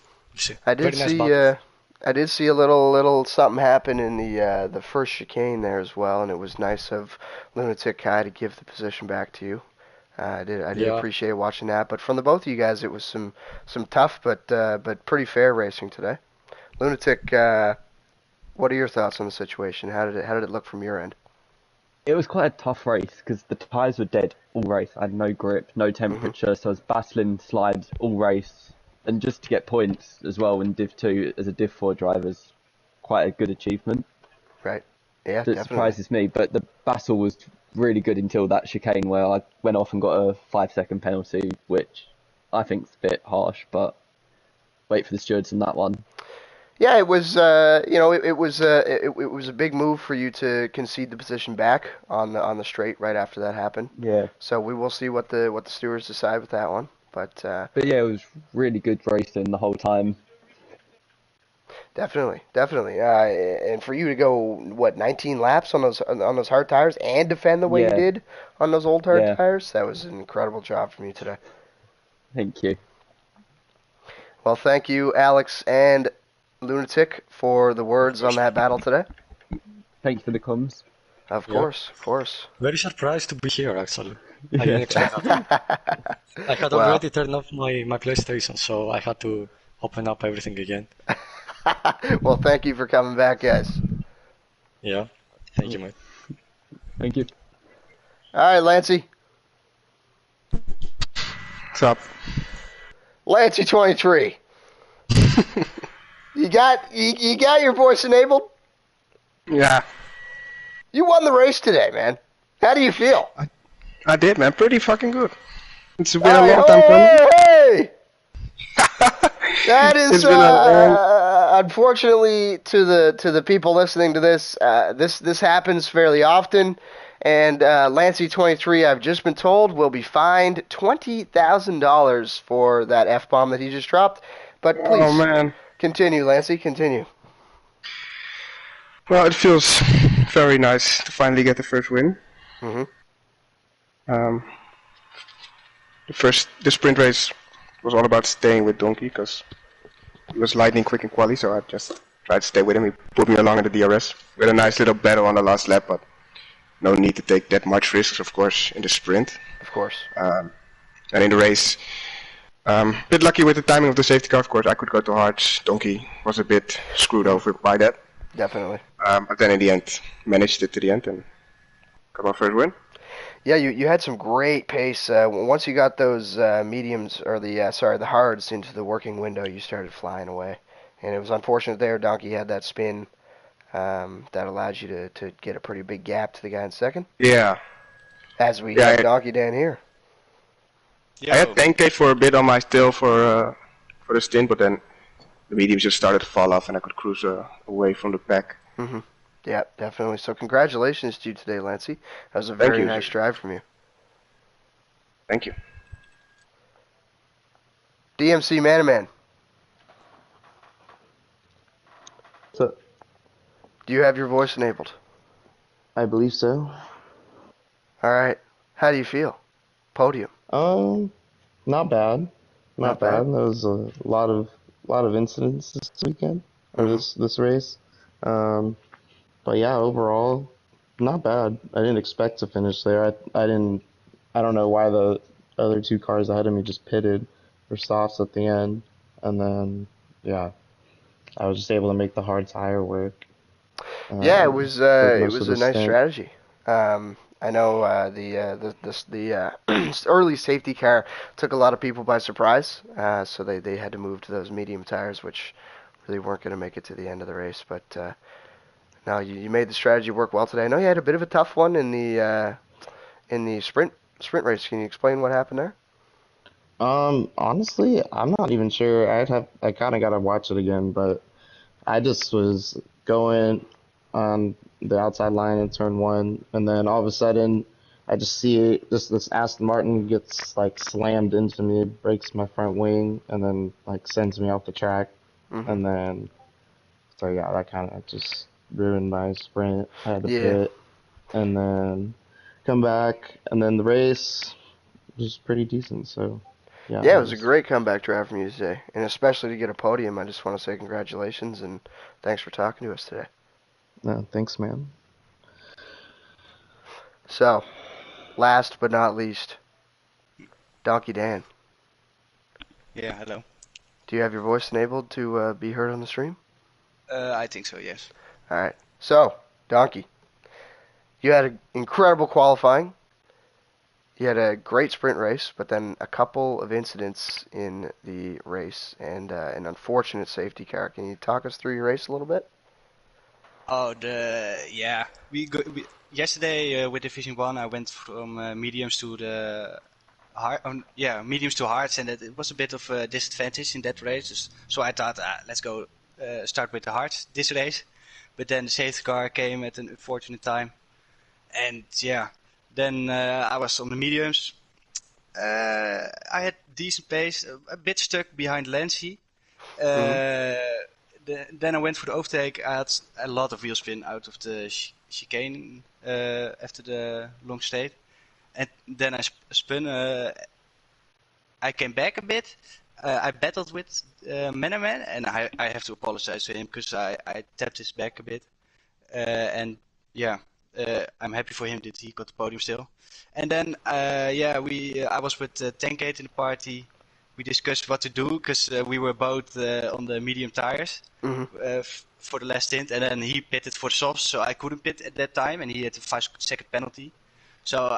Speaker 1: I did
Speaker 5: Very nice
Speaker 1: see.
Speaker 5: battle.
Speaker 1: I did see a little something happen in the first chicane there as well, and it was nice of Lunatic Kai to give the position back to you. I did
Speaker 5: Yeah.
Speaker 1: appreciate watching that. But from the both of you guys, it was some tough but pretty fair racing today. Lunatic, What are your thoughts on the situation? How did it look from your end?
Speaker 3: It was quite a tough race because the tyres were dead all race. I had no grip, no temperature, so I was battling slides all race. And just to get points as well in Div 2 as a Div 4 driver is quite a good achievement.
Speaker 1: Right. Yeah,
Speaker 3: So it
Speaker 1: definitely.
Speaker 3: surprises me, but the battle was really good until that chicane where I went off and got a 5-second penalty, which I think's a bit harsh, but wait for the stewards on that one.
Speaker 1: Yeah, it was. It was a big move for you to concede the position back on the straight right after that happened.
Speaker 3: Yeah.
Speaker 1: So we will see what the stewards decide with that one. But
Speaker 3: yeah, it was really good racing the whole time.
Speaker 1: definitely. And for you to go 19 laps on those hard tires and defend the way you
Speaker 3: Yeah.
Speaker 1: did on those old hard
Speaker 3: Yeah.
Speaker 1: tires, that was an incredible job from you today.
Speaker 3: Thank you.
Speaker 1: Well, thank you, Alex and Lunatic, for the words on that battle today.
Speaker 3: Thank you for the comms.
Speaker 1: Of
Speaker 5: Yeah.
Speaker 1: course.
Speaker 5: Very surprised to be here, actually. I
Speaker 3: Yeah.
Speaker 5: didn't expect that. I had
Speaker 1: Well.
Speaker 5: already turned off my PlayStation, so I had to open up everything again.
Speaker 1: Well, thank you for coming back, guys.
Speaker 5: Yeah, thank you, mate.
Speaker 3: Thank you.
Speaker 1: All right, Lancey.
Speaker 6: What's up?
Speaker 1: Lancey 23. You got your voice enabled?
Speaker 6: Yeah,
Speaker 1: You won the race today, man. How do you feel?
Speaker 6: I did, man. Pretty fucking good. It's been
Speaker 1: All
Speaker 6: a
Speaker 1: right,
Speaker 6: long time coming.
Speaker 1: hey! That is
Speaker 6: It's been a long...
Speaker 1: unfortunately to the people listening to this. This happens fairly often, and Lancey 23, I've just been told, will be fined $20,000 for that F-bomb that he just dropped. But please,
Speaker 6: Oh, man.
Speaker 1: continue, Lancey. Continue.
Speaker 6: Well, it feels very nice to finally get the first win.
Speaker 1: Mm-hmm.
Speaker 6: The sprint race was all about staying with Donkey because he was lightning quick in quali, so I just tried to stay with him. He put me along in the DRS. We had a nice little battle on the last lap, but no need to take that much risks, of course, in the sprint.
Speaker 1: Of course.
Speaker 6: And in the race, a bit lucky with the timing of the safety car, of course. I could go too hard. Donkey was a bit screwed over by that.
Speaker 1: Definitely.
Speaker 6: But then in the end, managed it to the end and got my first win.
Speaker 1: Yeah, you had some great pace. Once you got those mediums or the hards into the working window, you started flying away. And it was unfortunate there. Donkey had that spin that allowed you to get a pretty big gap to the guy in second.
Speaker 6: Yeah.
Speaker 1: As we have Donkey Dan here.
Speaker 6: I had 10k for a bit on my tail for the stint, but then the mediums just started to fall off and I could cruise away from the pack.
Speaker 1: Mm-hmm. Yeah, definitely. So congratulations to you today, Lancey. That was a very nice drive from you.
Speaker 6: Thank you.
Speaker 1: DMC Man-to-Man.
Speaker 7: So,
Speaker 1: Do you have your voice enabled?
Speaker 7: I believe so.
Speaker 1: All right. How do you feel? Podium.
Speaker 7: Not bad. Not bad. There was a lot of incidents this weekend or this race. But yeah, overall, not bad. I didn't expect to finish there. I don't know why the other two cars ahead of me just pitted for softs at the end, and then yeah, I was just able to make the hard tire work.
Speaker 1: Yeah, it was a nice
Speaker 7: stint.
Speaker 1: strategy. I know the early safety car took a lot of people by surprise, so they had to move to those medium tires, which really weren't going to make it to the end of the race. But no, you made the strategy work well today. I know you had a bit of a tough one in the sprint race. Can you explain what happened there?
Speaker 7: Honestly, I'm not even sure. I kind of gotta watch it again, but I just was going on the outside line in turn one, and then all of a sudden, I just see this Aston Martin gets like slammed into me, breaks my front wing, and then like sends me off the track, and then so yeah, that kind of just ruined my sprint. I had to pit, and then come back, and then the race was pretty decent. So yeah,
Speaker 1: it was a great comeback drive from you today, and especially to get a podium. I just want to say congratulations and thanks for talking to us today.
Speaker 7: No, thanks, man.
Speaker 1: So, last but not least, Donkey Dan.
Speaker 8: Yeah, hello.
Speaker 1: Do you have your voice enabled to be heard on the stream?
Speaker 8: I think so, yes.
Speaker 1: All right. So, Donkey, you had an incredible qualifying. You had a great sprint race, but then a couple of incidents in the race and an unfortunate safety car. Can you talk us through your race a little bit?
Speaker 8: Oh, yeah. Yesterday with Division 1, I went from mediums to the hard. Mediums to hards, and it was a bit of a disadvantage in that race. So I thought, let's go start with the hards this race. But then the safety car came at an unfortunate time, and yeah, then I was on the mediums. I had decent pace, a bit stuck behind Lancy. Then I went for the overtake. I had a lot of wheel spin out of the chicane after the long straight. And then I spun. I came back a bit. I battled with Meneman, and I have to apologize to him because I tapped his back a bit. And yeah, I'm happy for him that he got the podium still. And then I was with Tankate in the party. We discussed what to do because we were both on the medium tires for the last stint, and then he pitted for the softs, so I couldn't pit at that time, and he had a 5-second penalty. So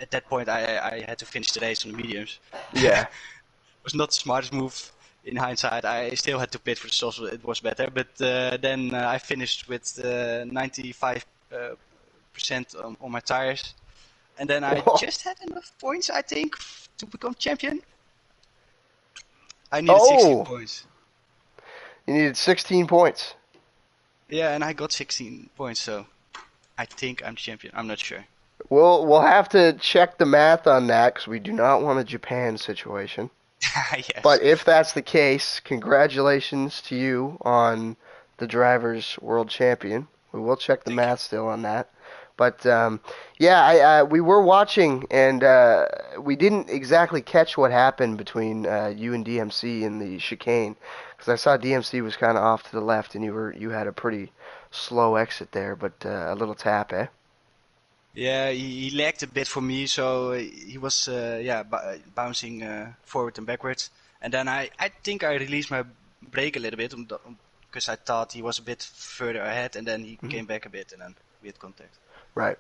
Speaker 8: at that point, I had to finish the race on the mediums.
Speaker 1: Yeah.
Speaker 8: It was not the smartest move in hindsight. I still had to pit for the softs, it was better. But then I finished with 95% on my tires, and then I just had enough points, I think, to become champion. I needed 16 points.
Speaker 1: You needed 16 points.
Speaker 8: Yeah, and I got 16 points, so I think I'm champion. I'm not sure.
Speaker 1: We'll have to check the math on that because we do not want a Japan situation.
Speaker 8: Yes.
Speaker 1: But if that's the case, congratulations to you on the Drivers' World Champion. We will check the math still on that. But we were watching, and we didn't exactly catch what happened between you and DMC in the chicane, because I saw DMC was kind of off to the left, and you had a pretty slow exit there, but a little tap, eh?
Speaker 8: Yeah, he lagged a bit for me, so he was bouncing forward and backwards. And then I think I released my brake a little bit because I thought he was a bit further ahead, and then he came back a bit, and then we had contact.
Speaker 1: Right.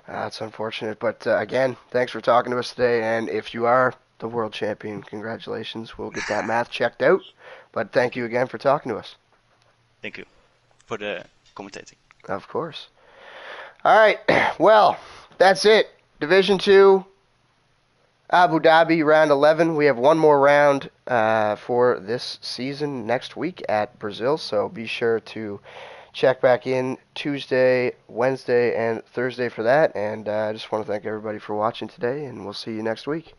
Speaker 1: That's unfortunate. But again, thanks for talking to us today. And if you are the world champion, congratulations. We'll get that math checked out. But thank you again for talking to us.
Speaker 8: Thank you for the commentating.
Speaker 1: Of course. All right. Well, that's it. Division 2, Abu Dhabi, round 11. We have one more round for this season next week at Brazil. So be sure to check back in Tuesday, Wednesday, and Thursday for that. And I just want to thank everybody for watching today, and we'll see you next week.